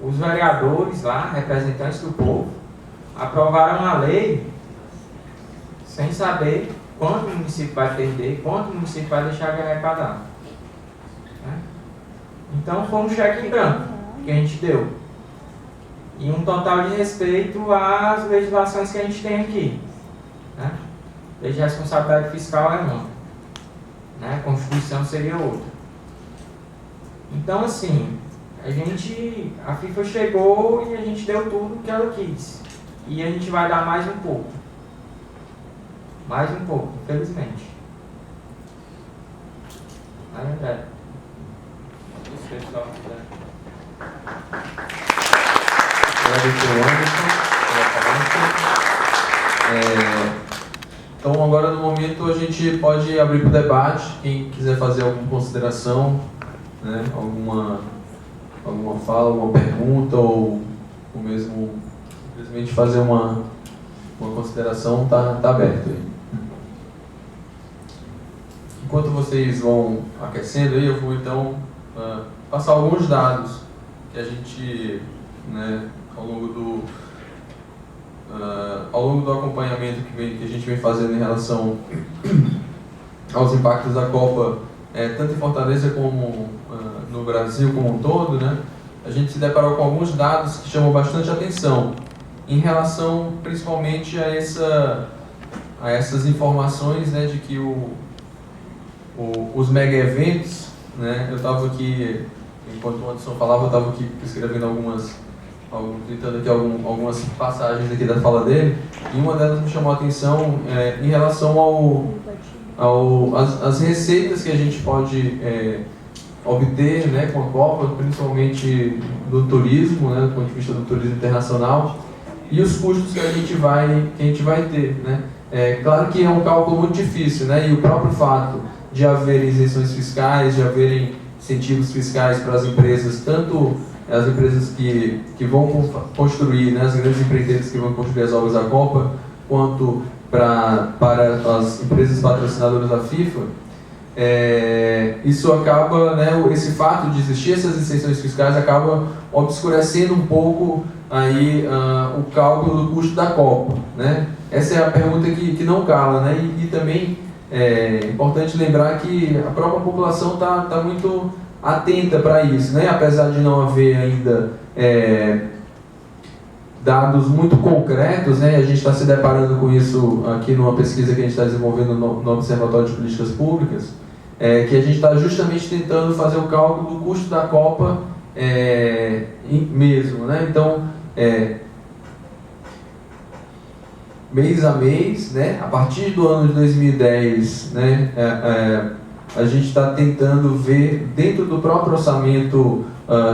Os vereadores lá, representantes do povo, aprovaram a lei sem saber quanto o município vai perder, quanto o município vai deixar de arrecadar, né? Então foi um cheque em branco que a gente deu. E um total de respeito às legislações que a gente tem aqui, né? Lei de responsabilidade fiscal é uma, né? A Constituição seria outra. Então, assim, a FIFA chegou e a gente deu tudo o que ela quis. E a gente vai dar mais um pouco. Mais um pouco, infelizmente. Aí, André. Se o pessoal quiser. Então, agora no momento a gente pode abrir para o debate. Quem quiser fazer alguma consideração, né, alguma fala, alguma pergunta, ou mesmo simplesmente fazer uma consideração, está aberto aí. Enquanto vocês vão aquecendo aí, eu vou então passar alguns dados que a gente, né, ao longo do acompanhamento que a gente vem fazendo em relação aos impactos da Copa, tanto em Fortaleza como no Brasil como um todo, né, a gente se deparou com alguns dados que chamam bastante atenção em relação principalmente a essas informações, né, de que os mega eventos, né, eu estava aqui, enquanto o Anderson falava, eu estava aqui escrevendo tentando aqui algumas passagens aqui da fala dele, e uma delas me chamou a atenção em relação às receitas que a gente pode obter, né, com a Copa, principalmente do turismo, né, do ponto de vista do turismo internacional, e os custos que a gente vai ter, né. Claro que é um cálculo muito difícil, né, e o próprio fato de haver isenções fiscais, de haverem incentivos fiscais para as empresas, tanto as empresas que vão construir, né, as grandes empreiteiras que vão construir as obras da Copa, quanto para as empresas patrocinadoras da FIFA, isso acaba, né, esse fato de existir essas isenções fiscais acaba obscurecendo um pouco aí o cálculo do custo da Copa, né? Essa é a pergunta que não cala, né? E também é importante lembrar que a própria população está muito atenta para isso, né? Apesar de não haver ainda dados muito concretos, né? A gente está se deparando com isso aqui numa pesquisa que a gente está desenvolvendo no Observatório de Políticas Públicas, que a gente está justamente tentando fazer o cálculo do custo da Copa mesmo, né? Então, mês a mês, né? A partir do ano de 2010, né? A gente está tentando ver dentro do próprio orçamento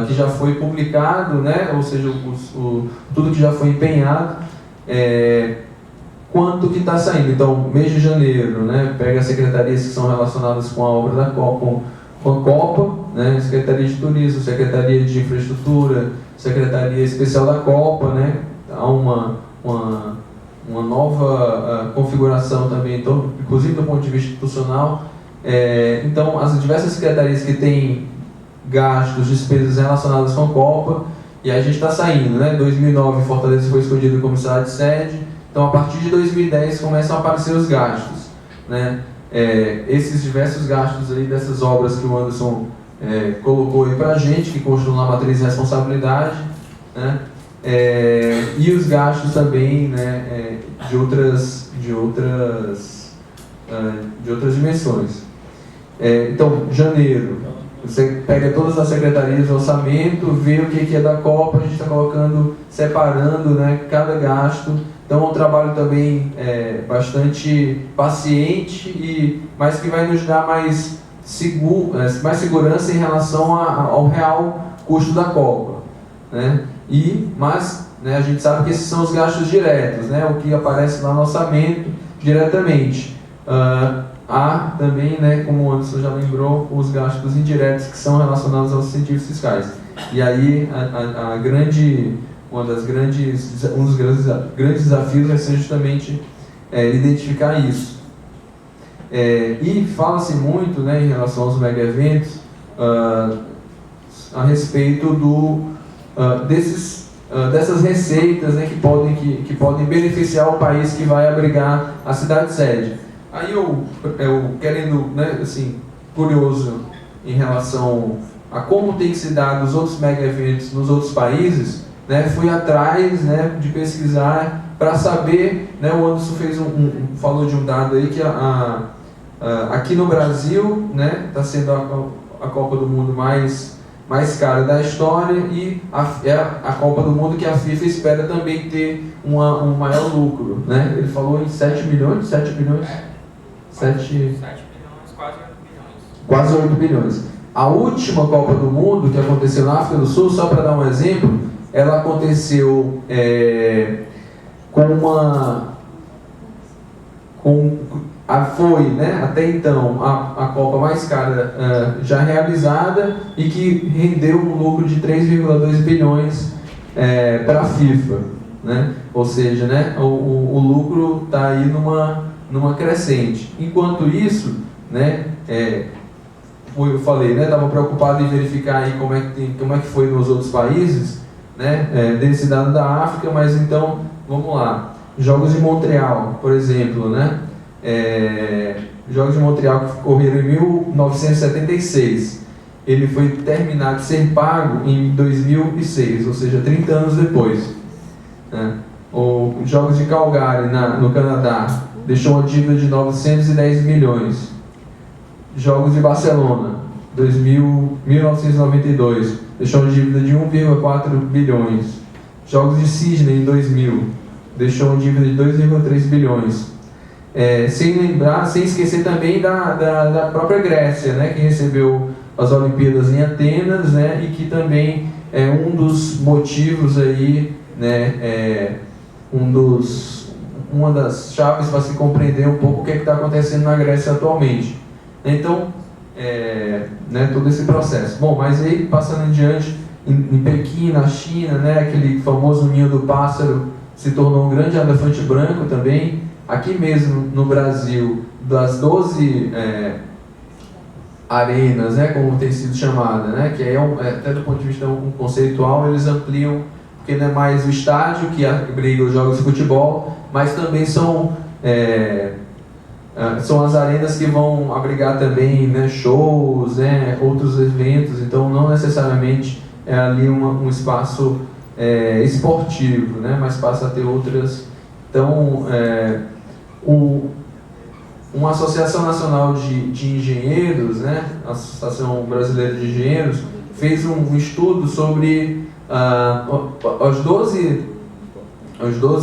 que já foi publicado, né? Ou seja, tudo que já foi empenhado, quanto que está saindo. Então, mês de janeiro, né? Pega as secretarias que são relacionadas com a obra da Copa, com a Copa, né? Secretaria de Turismo, Secretaria de Infraestrutura, Secretaria Especial da Copa, né? Há uma nova configuração também, então, inclusive do ponto de vista institucional. Então, as diversas secretarias que têm gastos, despesas relacionadas com a Copa, E aí a gente está saindo, né? Em 2009, Fortaleza foi escolhido como cidade sede, então a partir de 2010 começam a aparecer os gastos, né? Esses diversos gastos aí dessas obras que o Anderson colocou aí para a gente, que constam na matriz de responsabilidade, né? E os gastos também, né, de outras dimensões. Então, janeiro, você pega todas as secretarias do orçamento, vê o que é da Copa, a gente está colocando, separando, né, cada gasto. Então é um trabalho também bastante paciente, mas que vai nos dar mais segurança em relação ao real custo da Copa, né? Mas a gente sabe que esses são os gastos diretos, né, o que aparece lá no orçamento diretamente. Há também, né, como o Anderson já lembrou, os gastos indiretos que são relacionados aos incentivos fiscais. E aí um dos grandes desafios vai ser justamente identificar isso. E fala-se muito, né, em relação aos mega eventos a respeito dessas receitas, né, que podem beneficiar o país que vai abrigar a cidade sede. Aí eu querendo, né, assim, curioso em relação a como tem se dado os outros mega eventos nos outros países, né, fui atrás, né, de pesquisar para saber, né, o Anderson falou de um dado aí que aqui no Brasil, né, está sendo a Copa do Mundo mais cara da história e a Copa do Mundo que a FIFA espera também ter um maior lucro, né? Ele falou em 7 bilhões? 7 bilhões, quase 8 bilhões. A última Copa do Mundo que aconteceu na África do Sul, só para dar um exemplo, ela aconteceu foi, né, até então a Copa mais cara já realizada e que rendeu um lucro de 3,2 bilhões para a FIFA, né? Ou seja, né, o lucro está aí numa crescente. Enquanto isso, né, como eu falei, né, estava preocupado em verificar aí como é que foi nos outros países, né, desse dado da África, mas então vamos lá. Jogos de Montreal, por exemplo, né? Jogos de Montreal que ocorreram em 1976. Ele foi terminado de ser pago em 2006, ou seja, 30 anos depois, né? Os Jogos de Calgary no Canadá deixou uma dívida de 910 milhões. Jogos de Barcelona, 1992, deixou uma dívida de 1,4 bilhões. Jogos de Sydney em 2000, deixou uma dívida de 2,3 bilhões. Sem esquecer também da própria Grécia, né, que recebeu as Olimpíadas em Atenas, né, e que também é um dos motivos aí, né, uma das chaves para se compreender um pouco o que está acontecendo na Grécia atualmente. Então, né, todo esse processo. Bom, mas aí passando adiante, em Pequim, na China, né, aquele famoso ninho do pássaro se tornou um grande elefante branco também. Aqui mesmo no Brasil, das 12 arenas, né, como tem sido chamada, né, que até do ponto de vista conceitual, eles ampliam, porque não é mais o estádio que abriga os jogos de futebol, mas também são as arenas que vão abrigar também, né, shows, né, outros eventos, então não necessariamente é ali um espaço esportivo, né, mas passa a ter outras. Então, uma Associação Nacional de Engenheiros, né, a Associação Brasileira de Engenheiros, fez um estudo sobre os 12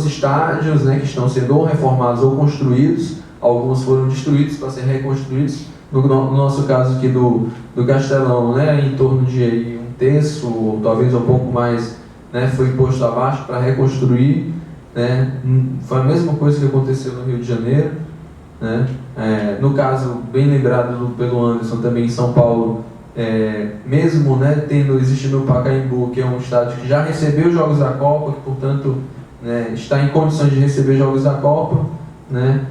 estádios, né, que estão sendo ou reformados ou construídos. Alguns foram destruídos para ser reconstruídos. No nosso caso aqui do Castelão, né, em torno de aí, 1/3, ou talvez um pouco mais, né, foi posto abaixo para reconstruir. Né? Foi a mesma coisa que aconteceu no Rio de Janeiro, né? No caso, bem lembrado pelo Anderson, também em São Paulo, mesmo, né, existindo o Pacaembu, que é um estádio que já recebeu jogos da Copa, que portanto, né, está em condições de receber jogos da Copa, né?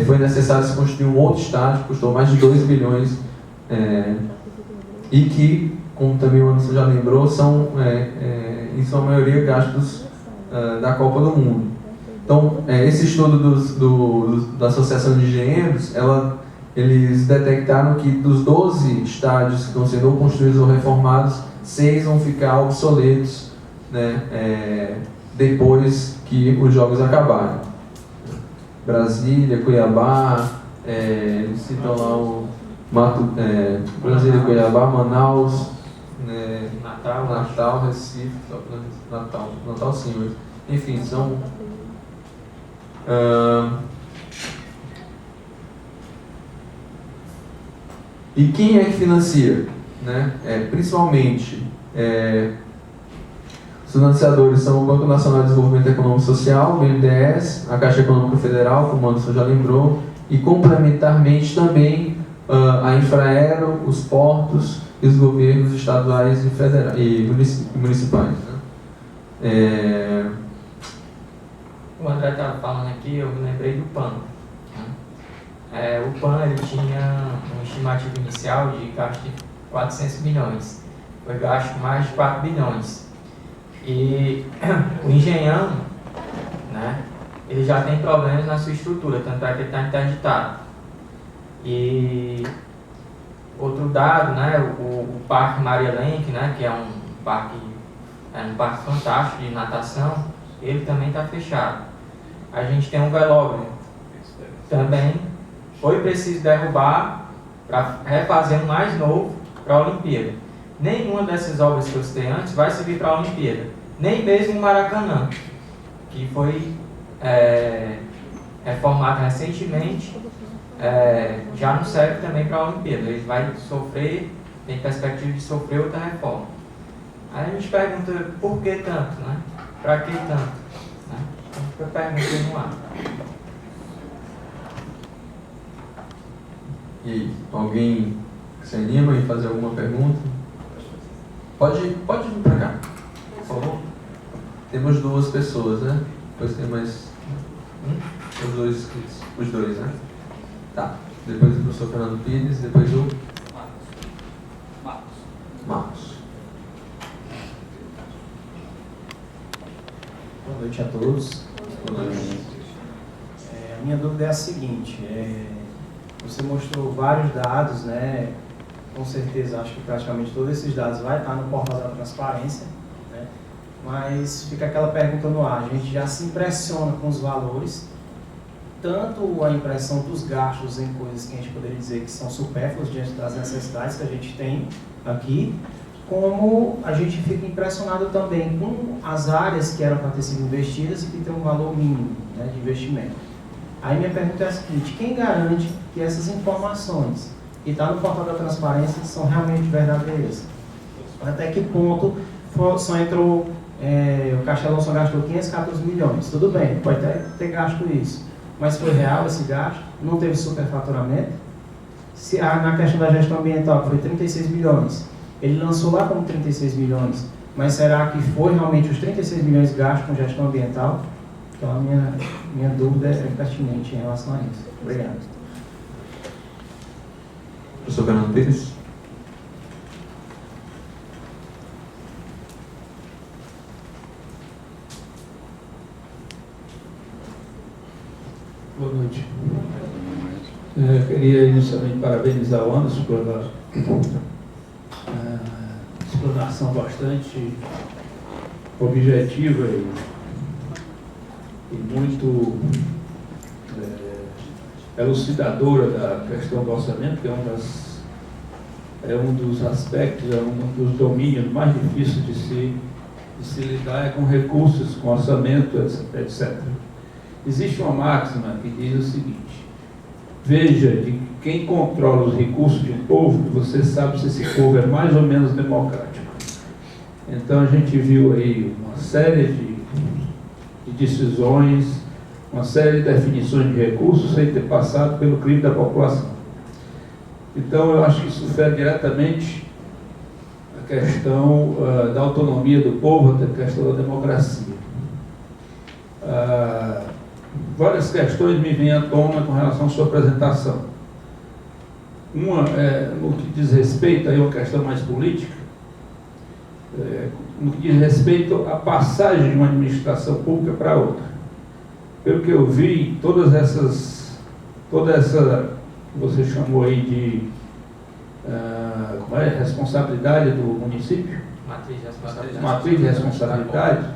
Foi necessário se construir um outro estádio, custou mais de 2 bilhões, e que, como também o Anderson já lembrou, são em sua maioria, gastos da Copa do Mundo. Então, esse estudo da Associação de Engenheiros, eles detectaram que dos 12 estádios que estão sendo ou construídos ou reformados, 6 vão ficar obsoletos, né, depois que os jogos acabarem. Brasília, Cuiabá, eles citam lá o Brasília, Cuiabá, Manaus, Natal, Recife, Natal sim, mas, enfim, são... E quem é que financia? Né? Principalmente, os financiadores são o Banco Nacional de Desenvolvimento Econômico e Social, o BNDES, a Caixa Econômica Federal, como o Anderson já lembrou, e complementarmente também a Infraero, os portos e os governos estaduais e municipais. Né? O André estava falando aqui, eu me lembrei do PAN. O PAN ele tinha uma estimativa inicial de gasto de 400 milhões. Foi gasto mais de 4 bilhões. E o Engenhão, né, ele já tem problemas na sua estrutura, tanto é que ele está interditado. E outro dado, né, o Parque Maria Lenk, né, que é um parque fantástico de natação, ele também está fechado. A gente tem um velódromo, também foi preciso derrubar para refazer um mais novo para a Olimpíada. Nenhuma dessas obras que eu citei antes vai servir para a Olimpíada, nem mesmo o Maracanã, que foi reformado recentemente, já não serve também para a Olimpíada. Ele vai sofrer, tem perspectiva de sofrer outra reforma. Aí a gente pergunta, por que tanto, né? Para que tanto? Né? Fica a pergunta aí no ar. E aí, alguém se anima em fazer alguma pergunta? Pode vir para cá, por favor. Temos 2 pessoas, né? Depois tem mais os 2 inscritos. Os 2, né? Tá. Depois o professor Fernando Pires, depois o Marcos. Boa noite a todos. Boa noite. A minha dúvida é a seguinte, você mostrou vários dados, né? Com certeza, acho que praticamente todos esses dados vai estar no portal da transparência, né? Mas fica aquela pergunta no ar, a gente já se impressiona com os valores, tanto a impressão dos gastos em coisas que a gente poderia dizer que são supérfluas diante das necessidades que a gente tem aqui, como a gente fica impressionado também com as áreas que eram para ter sido investidas e que tem um valor mínimo, né, de investimento. Aí minha pergunta é a seguinte, quem garante que essas informações que estão no portal da transparência são realmente verdadeiras? Até que ponto só entrou, o Castelão só gastou 514 milhões, tudo bem, pode até ter gasto isso, mas foi real esse gasto? Não teve superfaturamento? Na questão da gestão ambiental, que foi 36 milhões, ele lançou lá como 36 milhões, mas será que foi realmente os 36 milhões gastos com gestão ambiental? Então, a minha dúvida é pertinente em relação a isso. Obrigado. Professor Fernando Pires. Boa noite. Queria inicialmente parabenizar o Anderson pela explanação bastante objetiva e muito elucidadora da questão do orçamento, que é um dos aspectos, é um dos domínios mais difíceis de se lidar com recursos, com orçamento, etc. Existe uma máxima que diz o seguinte: veja de quem controla os recursos de um povo, que você sabe se esse povo é mais ou menos democrático. Então a gente viu aí uma série de decisões, uma série de definições de recursos sem ter passado pelo crivo da população. Então eu acho que isso fere diretamente a questão da autonomia do povo, a questão da democracia. Várias questões me vêm à tona com relação à sua apresentação. Uma, no que diz respeito a uma questão mais política, no que diz respeito à passagem de uma administração pública para outra. Pelo que eu vi, toda essa que você chamou aí de responsabilidade do município, matriz de responsabilidade,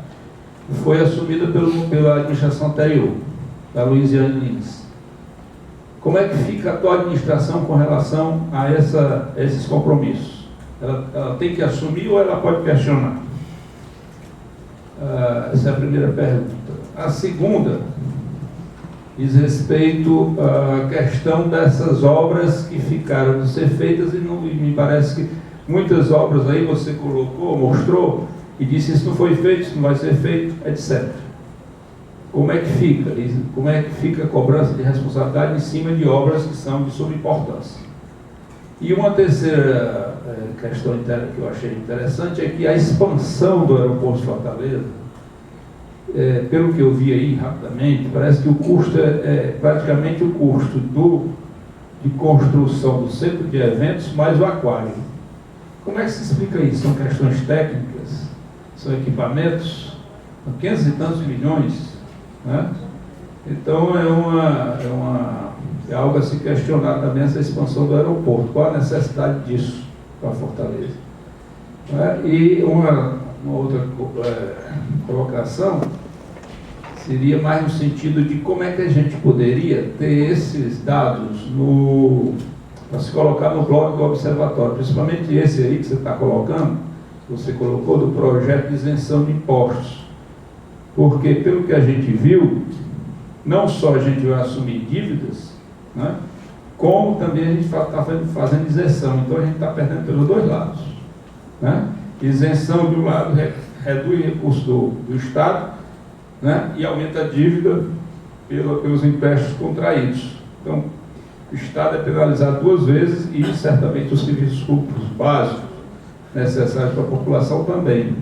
foi assumida pela administração anterior, da Luiziane Lins. Como é que fica a tua administração com relação a esses compromissos? Ela tem que assumir ou ela pode questionar? Essa é a primeira pergunta. A segunda diz respeito à questão dessas obras que ficaram de ser feitas e me parece que muitas obras aí você colocou, mostrou e disse isso não foi feito, isso não vai ser feito, etc. Como é que fica? Como é que fica a cobrança de responsabilidade em cima de obras que são de suma importância? E uma terceira questão que eu achei interessante é que a expansão do aeroporto de Fortaleza, pelo que eu vi aí rapidamente, parece que o custo é praticamente o custo de construção do centro de eventos mais o aquário. Como é que se explica isso? São questões técnicas? São equipamentos? São 500 e tantos milhões, né? Então é algo a se questionar também, essa expansão do aeroporto. Qual a necessidade disso para Fortaleza? E uma outra colocação seria mais no sentido de como é que a gente poderia ter esses dados para se colocar no blog do observatório, principalmente esse aí que você está colocando, você colocou do projeto de isenção de impostos. Porque, pelo que a gente viu, não só a gente vai assumir dívidas, né, como também a gente está fazendo isenção. Então a gente está perdendo pelos dois lados, né? Isenção de um lado reduz recursos do Estado, né, e aumenta a dívida pelos empréstimos contraídos. Então o Estado é penalizado duas vezes e certamente os serviços públicos básicos necessários para a população também.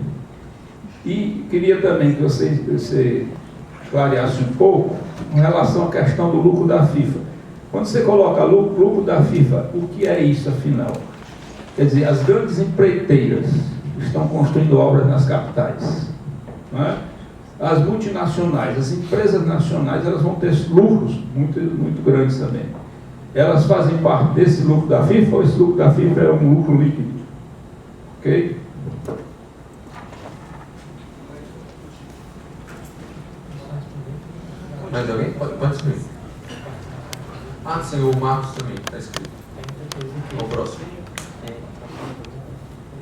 E queria também que você clareasse um pouco com relação à questão do lucro da FIFA. Quando você coloca lucro da FIFA, o que é isso afinal? Quer dizer, as grandes empreiteiras estão construindo obras nas capitais, não é? As multinacionais, as empresas nacionais, elas vão ter lucros muito, muito grandes também. Elas fazem parte desse lucro da FIFA ou esse lucro da FIFA é um lucro líquido? Ok? Mais alguém? Pode escrever. Sim, o Marcos também está escrito. Vamos ao próximo.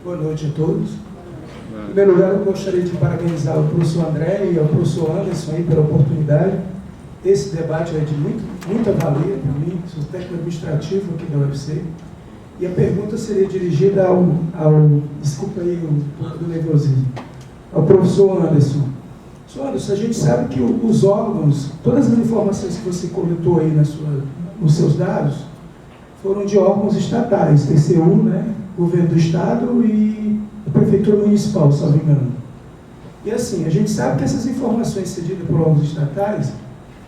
Boa noite a todos. Em primeiro lugar, eu gostaria de parabenizar o professor André e o professor Anderson aí pela oportunidade. Esse debate é de muita valia para mim, sou técnico administrativo aqui da UFC. E a pergunta seria dirigida desculpa aí um pouco do nervosismo, ao professor Anderson. Professor Anderson, a gente sabe que os órgãos, todas as informações que você coletou aí nos seus dados, foram de órgãos estatais, TCU, né, Governo do Estado e a Prefeitura Municipal, se não me engano. E assim, a gente sabe que essas informações cedidas por órgãos estatais,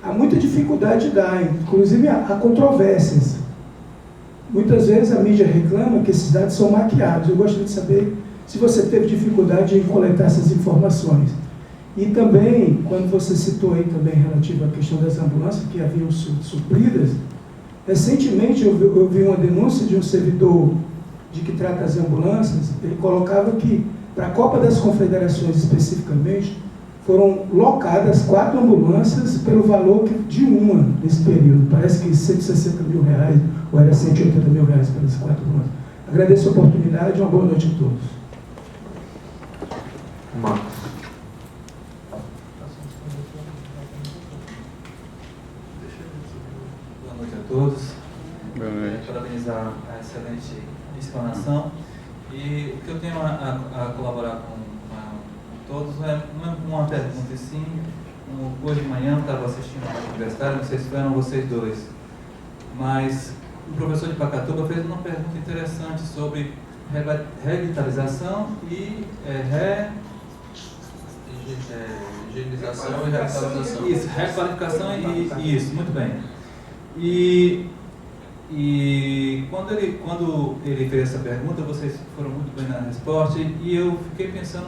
há muita dificuldade de dar, inclusive há controvérsias. Muitas vezes a mídia reclama que esses dados são maquiados. Eu gostaria de saber se você teve dificuldade em coletar essas informações. E também, quando você citou aí também relativo à questão das ambulâncias que haviam supridas, recentemente eu vi uma denúncia de um servidor de que trata as ambulâncias, ele colocava que, para a Copa das Confederações especificamente, foram locadas 4 ambulâncias pelo valor de uma nesse período. Parece que R$160 mil, ou era R$180 mil pelas 4 ambulâncias. Agradeço a oportunidade e uma boa noite a todos. Marcos. Boa noite a todos. Parabenizar a excelente explanação. E o que eu tenho a colaborar com todos é uma pergunta, sim. Hoje de manhã eu estava assistindo ao universitário, não sei se foram vocês dois, mas o professor de Pacatuba fez uma pergunta interessante sobre revitalização e Higienização e revitalização. Isso, requalificação e isso, muito bem. E quando ele fez essa pergunta, vocês foram muito bem na resposta, e eu fiquei pensando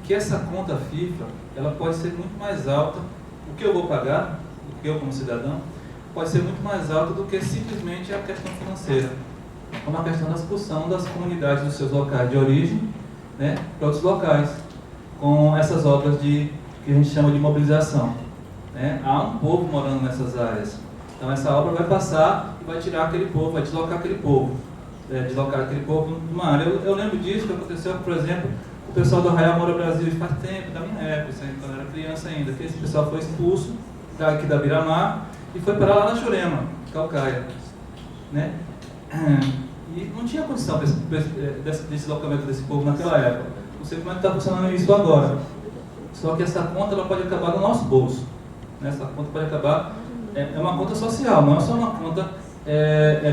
que essa conta FIFA, ela pode ser muito mais alta, o que eu vou pagar, o que eu como cidadão, pode ser muito mais alta do que simplesmente a questão financeira, como a questão da expulsão das comunidades dos seus locais de origem, né, para outros locais, com essas obras que a gente chama de mobilização. Né? Há um povo morando nessas áreas, então essa obra vai passar e vai tirar aquele povo, vai deslocar aquele povo, numa área. Eu lembro disso que aconteceu, por exemplo, o pessoal do Arraial Moura Brasil faz tempo, da minha época, quando eu era criança ainda, que esse pessoal foi expulso daqui da Biramar e foi parar lá na Jurema, Calcaia, né? E não tinha condição desse deslocamento desse povo naquela época. Não sei como é que está funcionando isso agora. Só que essa conta ela pode acabar no nosso bolso. Né? Essa conta pode acabar... É uma conta social, não é só uma conta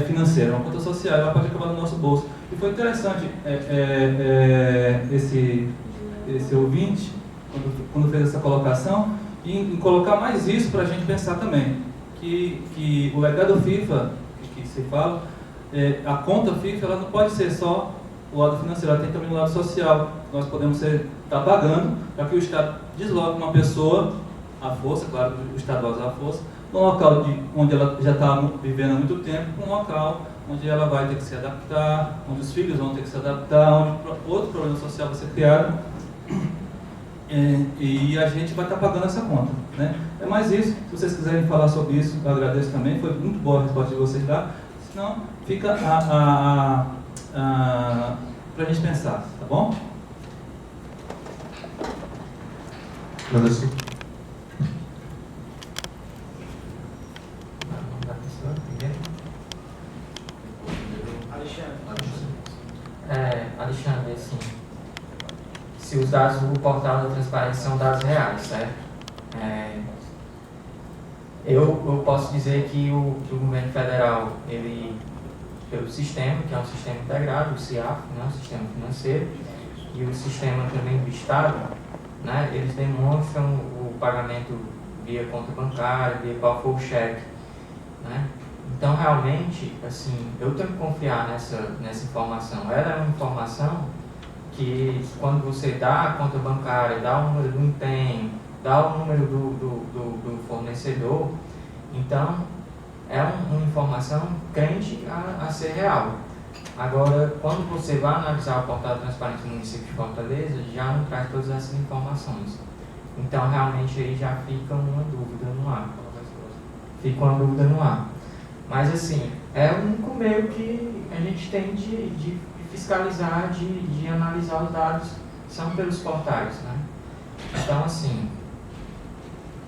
financeira, é uma conta social, ela pode acabar no nosso bolso. E foi interessante esse ouvinte, quando fez essa colocação, em colocar mais isso para a gente pensar também. Que o legado FIFA, que se fala, a conta FIFA ela não pode ser só o lado financeiro, ela tem também o lado social. Nós podemos estar pagando para que o Estado desloque uma pessoa à força, claro, o Estado vai usar a força, num local onde ela já está vivendo há muito tempo, um local onde ela vai ter que se adaptar, onde os filhos vão ter que se adaptar, onde outro problema social vai ser criado, e a gente vai estar pagando essa conta. Né? É mais isso. Se vocês quiserem falar sobre isso, eu agradeço também, foi muito boa a resposta de vocês lá. Senão, fica para a gente pensar, tá bom? Anderson. Alexandre, assim, se os dados do portal da transparência são dados reais, certo? Eu posso dizer que o governo federal, ele, pelo sistema, que é um sistema integrado, o CIAF, né, o sistema financeiro, e o sistema também do Estado, né, eles demonstram o pagamento via conta bancária, via qual for o cheque. Né? Então, realmente, assim, eu tenho que confiar nessa informação. Ela é uma informação que, quando você dá a conta bancária, dá o número do empenho, dá o número do fornecedor, então, é uma informação crente a ser real. Agora, quando você vai analisar o portal da transparência do município de Fortaleza, já não traz todas essas informações. Então, realmente, aí já fica uma dúvida no ar. Mas, assim, é o único meio que a gente tem de fiscalizar, de analisar os dados, são pelos portais. Né? Então, assim,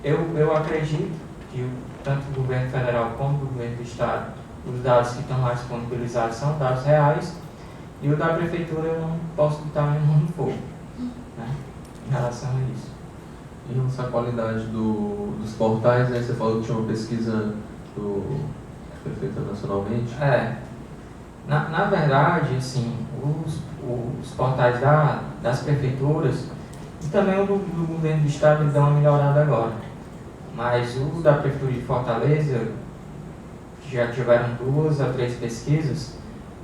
eu acredito que tanto o governo federal como o governo do Estado, os dados que estão lá disponibilizados são dados reais, e o da prefeitura eu não posso botar minha mão no fogo, né, em relação a isso. Em relação à qualidade dos portais, né, você falou que tinha uma pesquisa feita nacionalmente. Na verdade, assim, os portais das prefeituras e também o do governo do Estado dão uma melhorada agora. Mas o da Prefeitura de Fortaleza, já tiveram 2 a 3 pesquisas,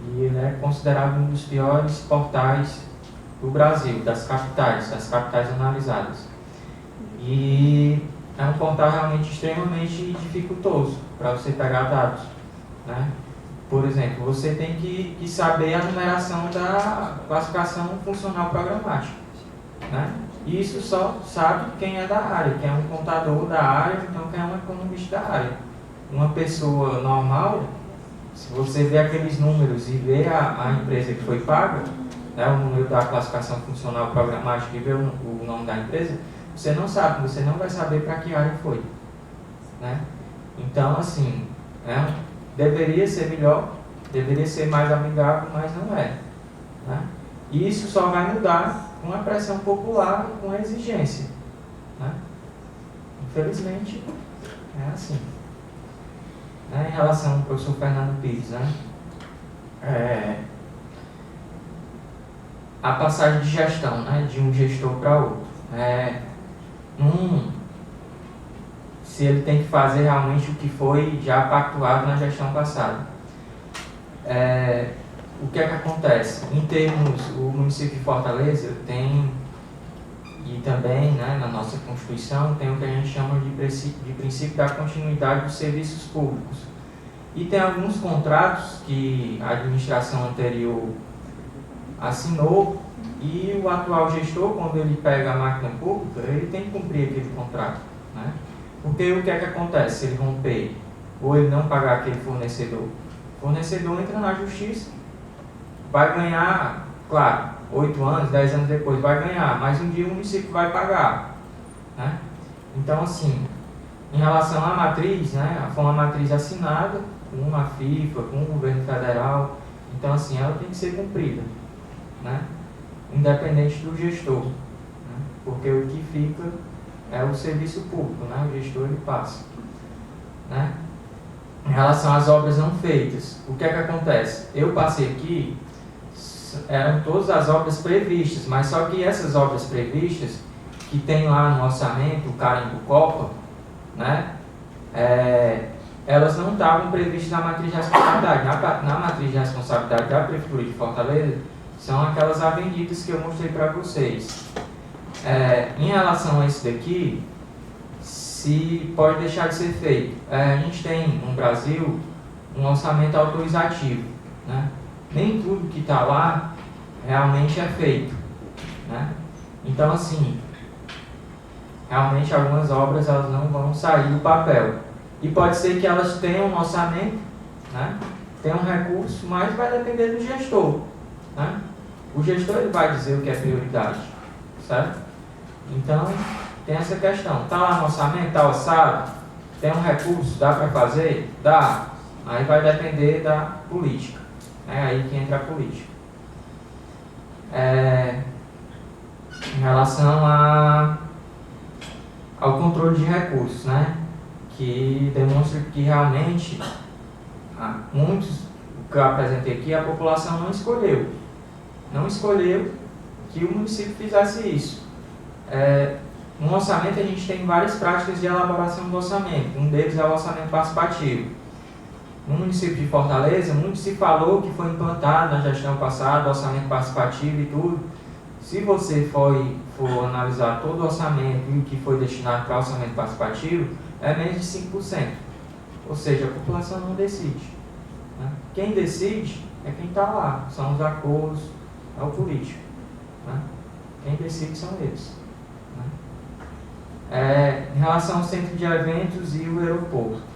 e ele é considerado um dos piores portais do Brasil, das capitais analisadas. E é um portal realmente extremamente dificultoso para você pegar dados. Né? Por exemplo, você tem que saber a numeração da classificação funcional programática. Né? Isso só sabe quem é da área, quem é um contador da área, então quem é um economista da área. Uma pessoa normal, se você vê aqueles números e vê a empresa que foi paga, né, o número da classificação funcional programática e vê o nome da empresa, você não sabe, você não vai saber para que área foi. Né? Então, assim, deveria ser melhor, deveria ser mais amigável, mas não é. Né? E isso só vai mudar com a pressão popular e com a exigência. Né? Infelizmente, é assim. Né? Em relação ao professor Fernando Pires, né? A passagem de gestão, né? De um gestor para outro. Se ele tem que fazer realmente o que foi já pactuado na gestão passada. O que é que acontece? Em termos, o município de Fortaleza tem e também, né, na nossa Constituição tem o que a gente chama de princípio da continuidade dos serviços públicos. E tem alguns contratos que a administração anterior assinou e o atual gestor, quando ele pega a máquina pública, ele tem que cumprir aquele contrato, né? Porque o que é que acontece se ele romper ou ele não pagar aquele fornecedor? O fornecedor entra na justiça, vai ganhar, claro, 8 anos, 10 anos depois vai ganhar, mas um dia o município vai pagar, né? Então, assim, em relação à matriz, né, foi uma matriz assinada com a FIFA, com o governo federal, então, assim, ela tem que ser cumprida, né, independente do gestor, né, porque o que fica é o serviço público, né, o gestor ele passa, né. Em relação às obras não feitas, o que é que acontece? Eu passei aqui, eram todas as obras previstas, mas só que essas obras previstas, que tem lá no orçamento, o carimbo Copa, né, elas não estavam previstas na matriz de responsabilidade. Na matriz de responsabilidade da Prefeitura de Fortaleza, são aquelas avenidas que eu mostrei para vocês. Em relação a isso daqui, se pode deixar de ser feito. A gente tem no Brasil um orçamento autorizativo, né? Nem tudo que está lá realmente é feito, né? Então, assim, realmente algumas obras elas não vão sair do papel. E pode ser que elas tenham um orçamento, né? Tenham um recurso, mas vai depender do gestor, né? O gestor ele vai dizer o que é prioridade, certo? Então, tem essa questão. Está lá no orçamento, está orçado, tem um recurso, dá para fazer? Dá. Aí vai depender da política. É aí que entra a política. Em relação ao controle de recursos, né? Que demonstra que realmente muitos, o que eu apresentei aqui, a população não escolheu. Não escolheu que o município fizesse isso. No orçamento a gente tem várias práticas de elaboração do orçamento. Um deles é o orçamento participativo. No município de Fortaleza, muito se falou que foi implantado na gestão passada, orçamento participativo e tudo. Se você for analisar todo o orçamento e o que foi destinado para o orçamento participativo, é menos de 5%. Ou seja, a população não decide, né? Quem decide é quem está lá, são os acordos, é o político, né? Quem decide são eles, né? Em relação ao centro de eventos e o aeroporto.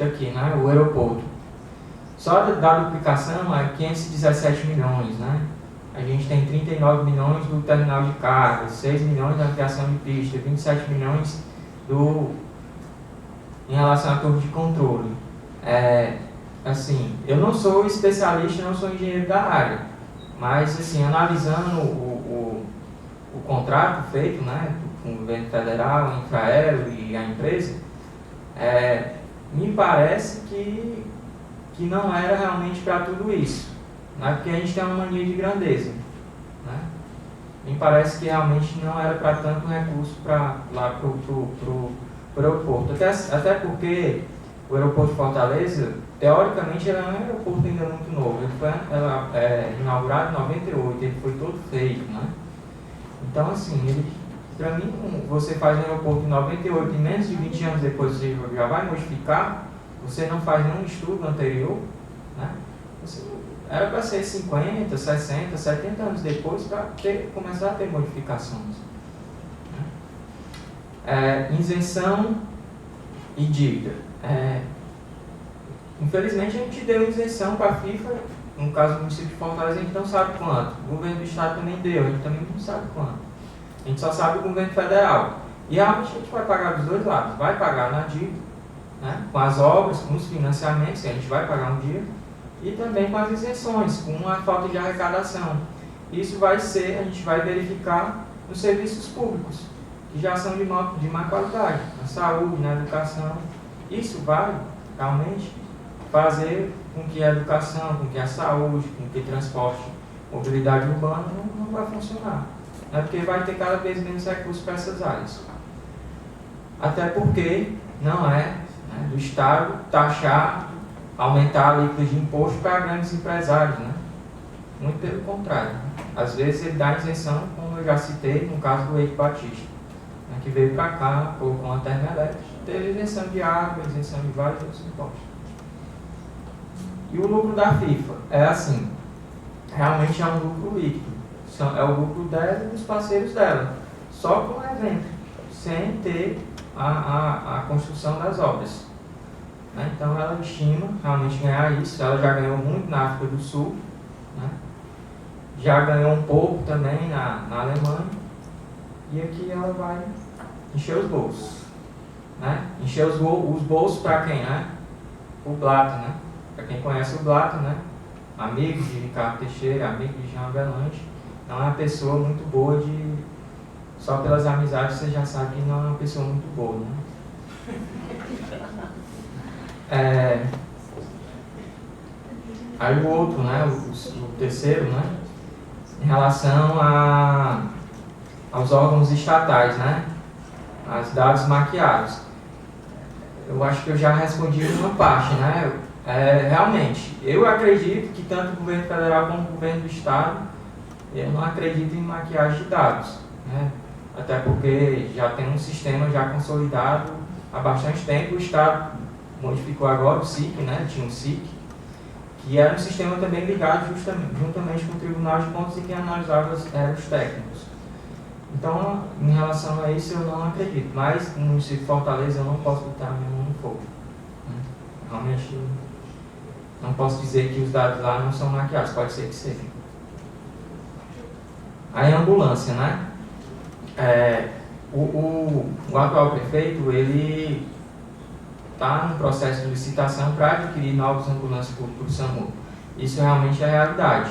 Aqui, né, o aeroporto. Só da duplicação é 517 milhões, né? A gente tem 39 milhões do terminal de cargas, 6 milhões da ampliação de pista, 27 milhões em relação à torre de controle. Assim, eu não sou especialista, não sou engenheiro da área, mas assim, analisando o contrato feito, né, com o governo federal, a Infraero e a empresa, me parece que não era realmente para tudo isso, né, porque a gente tem uma mania de grandeza, né? Me parece que realmente não era para tanto recurso lá para o aeroporto, até porque o aeroporto de Fortaleza, teoricamente, ele é um aeroporto ainda muito novo. Ele foi inaugurado em 98, ele foi todo feito, né? Então, assim, para mim, você faz um aeroporto em 98 e menos de 20 anos depois você já vai modificar, você não faz nenhum estudo anterior, né? Era para ser 50, 60, 70 anos depois para começar a ter modificações, né? Isenção e dívida. Infelizmente a gente deu isenção para a FIFA, no caso do município de Fortaleza a gente não sabe quanto, o governo do estado também deu, a gente também não sabe quanto, a gente só sabe o governo federal, e realmente a gente vai pagar dos dois lados, vai pagar na dívida, né, com as obras, com os financiamentos, que a gente vai pagar um dia, e também com as isenções, com a falta de arrecadação. Isso vai ser, a gente vai verificar nos serviços públicos, que já são de má qualidade, na saúde, na educação. Isso vai realmente fazer com que a educação, com que a saúde, com que transporte, mobilidade urbana não vai funcionar, né? Porque vai ter cada vez menos recursos para essas áreas. Até porque não é, né, do Estado taxar aumentar a alíquota de imposto para grandes empresários, né? Muito pelo contrário. Às vezes ele dá isenção, como eu já citei, no caso do Eike Batista, né, que veio para cá, colocou uma termoelétrica, teve isenção de água, isenção de vários outros impostos. E o lucro da FIFA é assim, realmente é um lucro líquido, é o lucro dela e dos parceiros dela, só com o evento, sem ter a construção das obras. Né? Então ela estima realmente ganhar isso, ela já ganhou muito na África do Sul, né? Já ganhou um pouco também na Alemanha, e aqui ela vai encher os bolsos. Né? Encher os bolsos para quem? Né? O Blatter, né? Para quem conhece o Blatter, né? Amigo de Ricardo Teixeira, amigo de Jean Avelange, não é uma pessoa muito boa de... Só pelas amizades você já sabe que não é uma pessoa muito boa, né? Aí o outro, né? O terceiro, né? Em relação aos órgãos estatais, né? As dados maquiados. Eu acho que eu já respondi uma parte, né? Realmente, eu acredito que tanto o governo federal como o governo do estado, eu não acredito em maquiagem de dados, né? Até porque já tem um sistema já consolidado há bastante tempo. O estado modificou agora o SIC, né? Tinha um SIC, que era um sistema também ligado juntamente com o Tribunal de Contas e quem analisava eram os técnicos. Então, em relação a isso, eu não acredito. Mas no município de Fortaleza eu não posso botar minha mão no fogo. Realmente, não posso dizer que os dados lá não são maquiados, pode ser que seja. Aí a ambulância, né? O atual prefeito, ele está no processo de licitação para adquirir novas ambulâncias para o SAMU. Isso realmente é a realidade.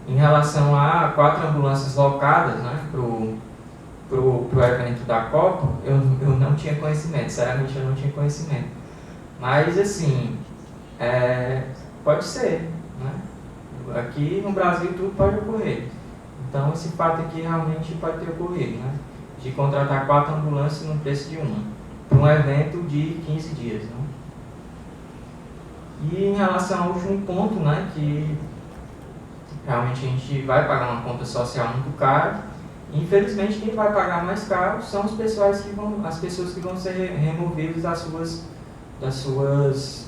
Em relação a 4 ambulâncias locadas, né, pro evento da Copa, eu não tinha conhecimento, sinceramente eu não tinha conhecimento. Mas assim, pode ser, né? Aqui no Brasil tudo pode ocorrer. Então esse fato aqui realmente pode ter ocorrido, né? De contratar 4 ambulâncias no preço de uma, para um evento de 15 dias. Né? E em relação ao último ponto, né, que realmente a gente vai pagar uma conta social muito cara, e infelizmente quem vai pagar mais caro são as pessoas que vão ser removidas dos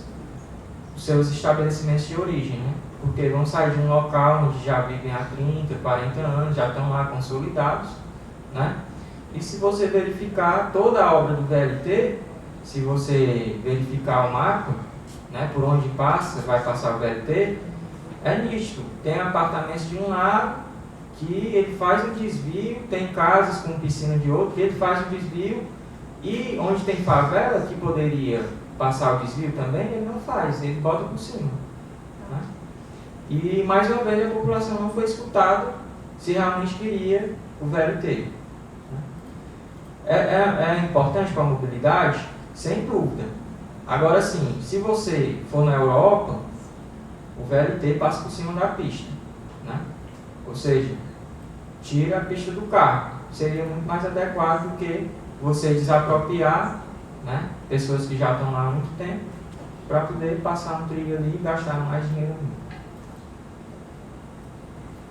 seus estabelecimentos de origem, né? Porque vão sair de um local onde já vivem há 30, 40 anos, já estão lá consolidados, né? E se você verificar toda a obra do VLT, se você verificar o mapa, né, por onde vai passar o VLT, é nítido. Tem apartamentos de um lado que ele faz o desvio, tem casas com piscina de outro que ele faz o desvio, e onde tem favela que poderia passar o desvio também, ele não faz, ele bota por cima. Né? E mais uma vez a população não foi escutada se realmente queria o VLT. É importante para a mobilidade? Sem dúvida. Agora sim, se você for na Europa, o VLT passa por cima da pista. Né? Ou seja, tira a pista do carro. Seria muito mais adequado do que você desapropriar, né, pessoas que já estão lá há muito tempo, para poder passar um trilho ali e gastar mais dinheiro ali.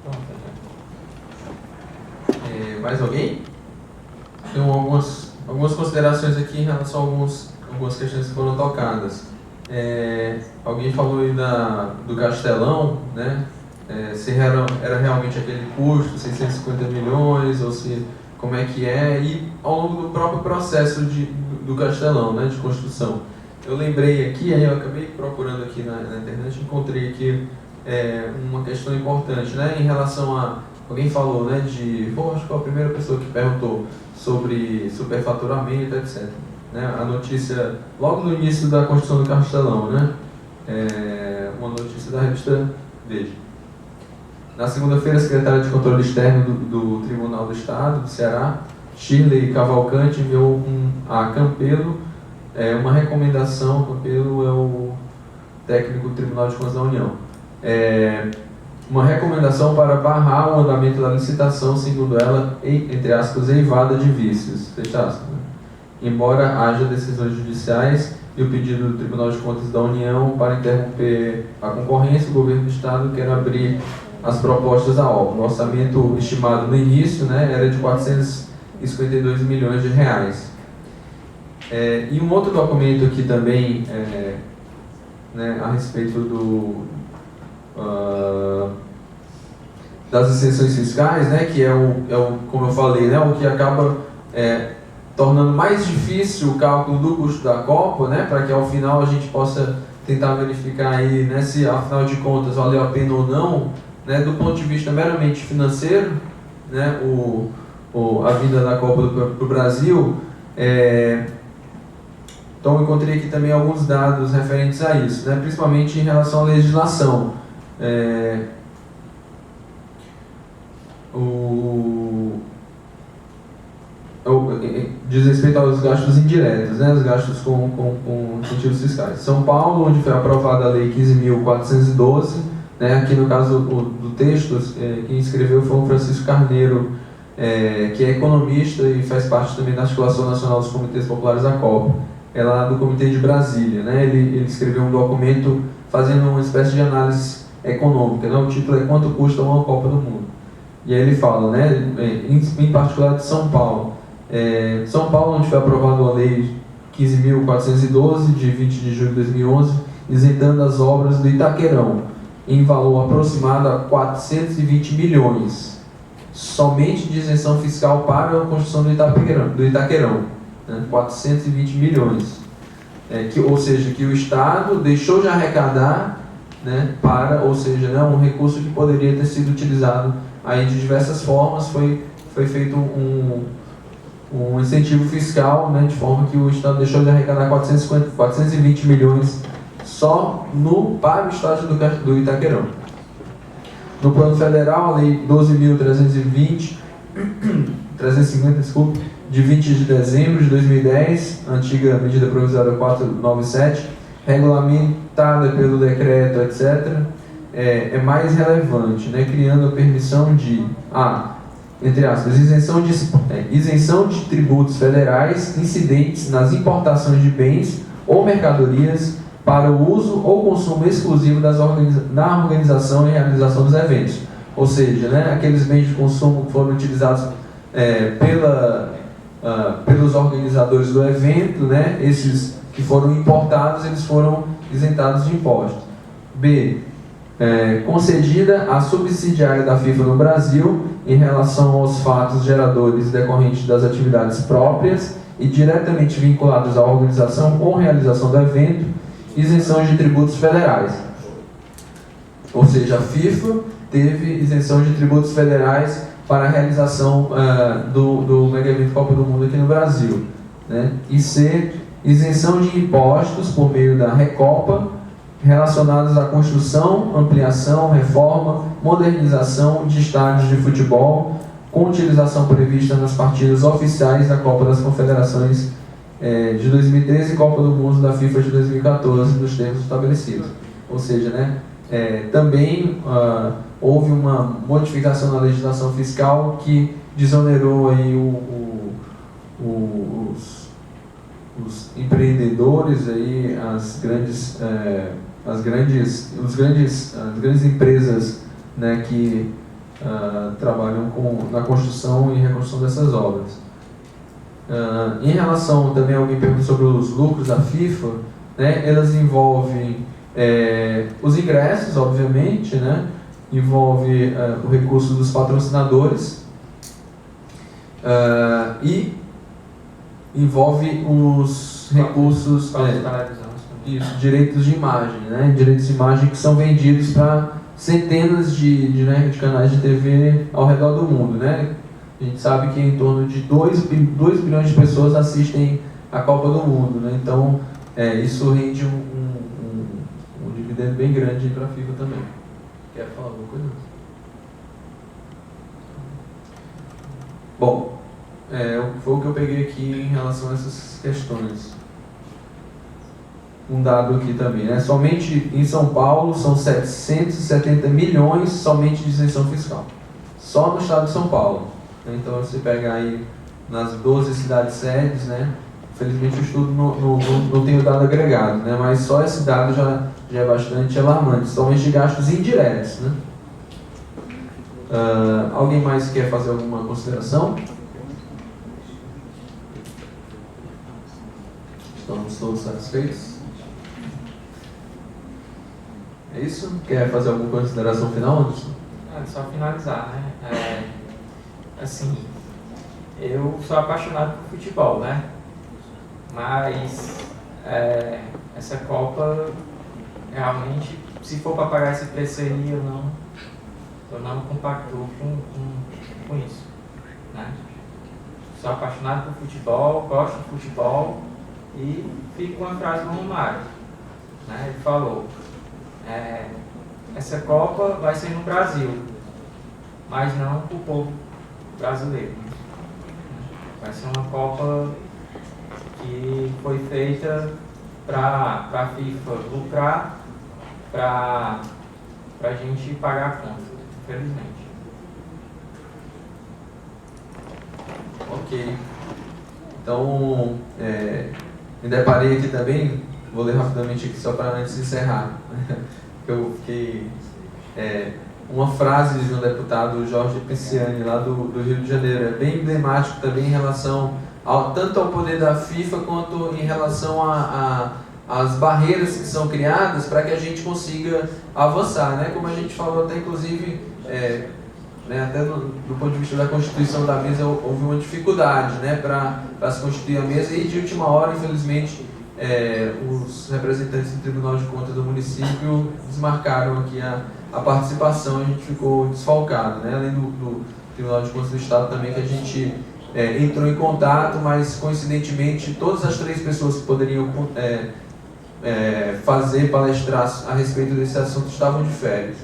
Pronto. Mais alguém? Tem algumas considerações aqui em relação a algumas questões que foram tocadas. Alguém falou aí do Castelão, né? Se era realmente aquele custo, 650 milhões, ou se como é que é, e ao longo do próprio processo do Castelão, né, de construção. Eu lembrei aqui, aí eu acabei procurando aqui na internet, encontrei aqui uma questão importante, né, em relação a... Alguém falou, né, acho que foi a primeira pessoa que perguntou sobre superfaturamento, etc. Né, a notícia, logo no início da construção do Castelão, né, uma notícia da revista Veja. Na segunda-feira, a secretária de Controle Externo do Tribunal do Estado, do Ceará, Shirley Cavalcante, enviou a Campelo uma recomendação. Campelo é o técnico do Tribunal de Contas da União. Uma recomendação para barrar o andamento da licitação, segundo ela, entre aspas, eivada de vícios, fecha aspas. Né? Embora haja decisões judiciais e o pedido do Tribunal de Contas da União para interromper a concorrência. O governo do Estado quer abrir as propostas à obra. O orçamento estimado no início, né, era de 452 milhões de reais. E um outro documento aqui também, né, a respeito das isenções fiscais, né, que como eu falei, né, o que acaba tornando mais difícil o cálculo do custo da Copa, né, para que ao final a gente possa tentar verificar aí, né, se afinal de contas valeu a pena ou não, né, do ponto de vista meramente financeiro, né, a vinda da Copa para o Brasil. Então eu encontrei aqui também alguns dados referentes a isso, né, principalmente em relação à legislação. Diz respeito aos gastos indiretos, né, os gastos com incentivos fiscais. São Paulo, onde foi aprovada a Lei 15.412, né, aqui no caso do texto, quem escreveu foi o Francisco Carneiro, que é economista e faz parte também da Articulação Nacional dos Comitês Populares da Copa, lá do Comitê de Brasília, né, ele escreveu um documento fazendo uma espécie de análise econômica, né, o título é Quanto Custa uma Copa do Mundo. E aí ele fala, né, em particular de São Paulo. São Paulo, onde foi aprovada a Lei 15.412, de 20 de julho de 2011, isentando as obras do Itaquerão, em valor aproximado a 420 milhões, somente de isenção fiscal para a construção do Itaquerão, né, 420 milhões. Ou seja, que o Estado deixou de arrecadar, né, ou seja, né, um recurso que poderia ter sido utilizado aí de diversas formas, foi feito um incentivo fiscal, né, de forma que o Estado deixou de arrecadar 420 milhões só para o estádio do Itaquerão. No plano federal, a Lei 12.350, de 20 de dezembro de 2010, antiga medida provisória 497, regulamentada pelo decreto, etc., é mais relevante, né, criando a permissão de, entre aspas, isenção de tributos federais incidentes nas importações de bens ou mercadorias para o uso ou consumo exclusivo na organização e realização dos eventos. Ou seja, né, aqueles bens de consumo que foram utilizados pelos organizadores do evento, né, esses que foram importados, eles foram isentados de impostos. B. Concedida a subsidiária da FIFA no Brasil em relação aos fatos geradores decorrentes das atividades próprias e diretamente vinculados à organização ou realização do evento, isenção de tributos federais. Ou seja, a FIFA teve isenção de tributos federais para a realização do mega evento Copa do Mundo aqui no Brasil, né? E C, isenção de impostos por meio da Recopa relacionados à construção, ampliação, reforma, modernização de estádios de futebol, com utilização prevista nas partidas oficiais da Copa das Confederações de 2013 e Copa do Mundo da FIFA de 2014, nos termos estabelecidos. Ou seja, né, também houve uma modificação na legislação fiscal que desonerou aí os empreendedores, aí, as grandes empresas, né, que trabalham na construção e reconstrução dessas obras. Em relação também, alguém perguntou sobre os lucros da FIFA, né, elas envolvem os ingressos, obviamente, né, envolve o recurso dos patrocinadores e envolve os recursos, direitos de imagem, né, direitos de imagem que são vendidos para centenas de canais de TV ao redor do mundo, né. A gente sabe que em torno de 2 bilhões de pessoas assistem a Copa do Mundo, né? Então isso rende um dividendo bem grande para a FIFA também. Quer falar alguma coisa? Bom, foi o que eu peguei aqui em relação a essas questões. Um dado aqui também, né? Somente em São Paulo são 770 milhões somente de isenção fiscal. Só no estado de São Paulo. Então você pega aí nas 12 cidades sedes, né? Felizmente o estudo não tem o dado agregado, né? Mas só esse dado já é bastante alarmante, somente de gastos indiretos, né? Alguém mais quer fazer alguma consideração? Estamos todos satisfeitos? É isso? Quer fazer alguma consideração final, Anderson? Só finalizar, né? Assim, eu sou apaixonado por futebol, né? Mas essa Copa, realmente, se for para pagar esse preço aí, eu não compactuo com isso, né? Sou apaixonado por futebol, gosto de futebol e fico com uma frase do Romário, né? Ele falou, essa Copa vai ser no Brasil, mas não para o povo brasileiro. Vai ser uma Copa que foi feita para a FIFA lucrar, para a gente pagar a conta, infelizmente. Ok. Então, me deparei aqui também, vou ler rapidamente aqui só para antes de encerrar. Eu fiquei... uma frase de um deputado, Jorge Pisciani, lá do Rio de Janeiro, é bem emblemático também em relação tanto ao poder da FIFA quanto em relação às barreiras que são criadas para que a gente consiga avançar, né? Como a gente falou até inclusive, até do ponto de vista da constituição da mesa houve uma dificuldade, né, para se constituir a mesa e de última hora, infelizmente, os representantes do Tribunal de Contas do município desmarcaram aqui a participação, a gente ficou desfalcado, né? Além do Tribunal de Contas do Estado também, que a gente entrou em contato, mas coincidentemente todas as 3 pessoas que poderiam palestrar a respeito desse assunto estavam de férias.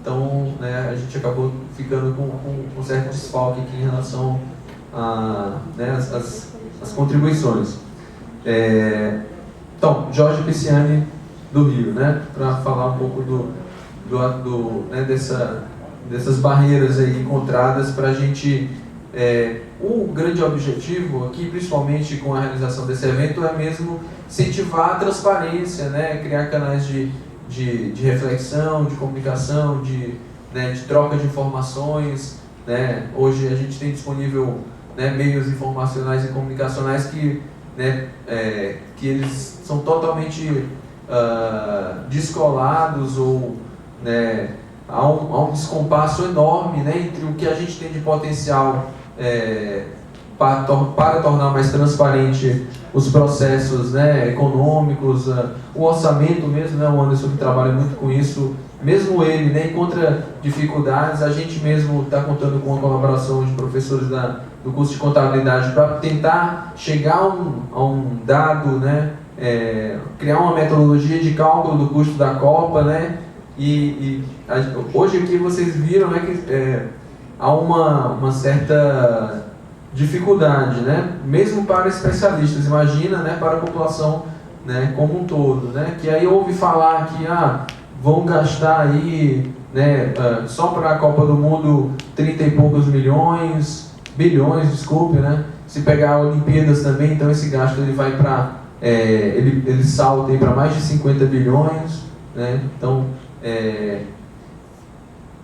Então, né, a gente acabou ficando com um certo desfalque aqui em relação às contribuições. Então, Jorge Pisciani do Rio, né, para falar um pouco dessas barreiras aí encontradas para a gente... o grande objetivo aqui, principalmente com a realização desse evento, é mesmo incentivar a transparência, né, criar canais de reflexão, de comunicação, de troca de informações, né? Hoje a gente tem disponível, né, meios informacionais e comunicacionais que eles são totalmente descolados ou, né, há um descompasso enorme, né, entre o que a gente tem de potencial para tornar mais transparente os processos, né, econômicos, o orçamento mesmo, né, o Anderson que trabalha muito com isso, mesmo ele, né, encontra dificuldades. A gente mesmo está contando com a colaboração de professores do curso de contabilidade para tentar chegar a um dado, né, criar uma metodologia de cálculo do custo da Copa, né, hoje aqui vocês viram, né, que há uma certa dificuldade, né, mesmo para especialistas, imagina, né, para a população, né, como um todo, né, que aí ouve falar que vão gastar aí, né, só para a Copa do Mundo 30 e poucos bilhões, desculpe, né, se pegar Olimpíadas também, então esse gasto ele vai para, ele salta aí para mais de 50 bilhões, né, então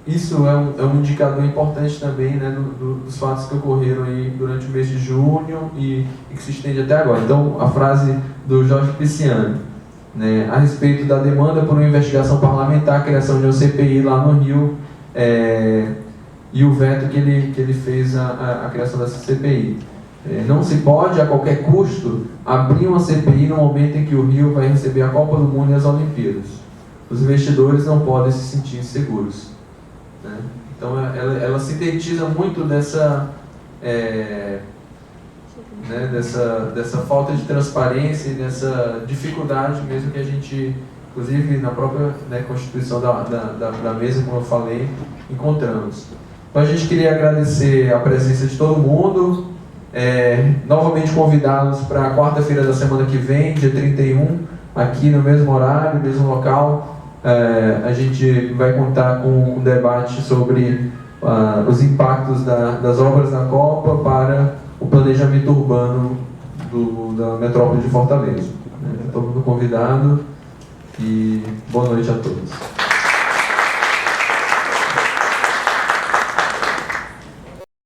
isso é um indicador importante também, né, dos fatos que ocorreram aí durante o mês de junho e que se estende até agora. Então, a frase do Jorge Pisciani, né, a respeito da demanda por uma investigação parlamentar, a criação de uma CPI lá no Rio, e o veto que ele fez a criação dessa CPI. Não se pode, a qualquer custo, abrir uma CPI no momento em que o Rio vai receber a Copa do Mundo e as Olimpíadas. Os investidores não podem se sentir seguros. Né? Então, ela sintetiza muito dessa falta de transparência e dessa dificuldade mesmo que a gente, inclusive na própria, né, constituição da mesa, como eu falei, encontramos. Então a gente queria agradecer a presença de todo mundo, novamente convidá-los para a quarta-feira da semana que vem, dia 31, aqui no mesmo horário, mesmo local. A gente vai contar com um debate sobre os impactos das obras da Copa para o planejamento urbano da metrópole de Fortaleza. Todo mundo convidado e boa noite a todos.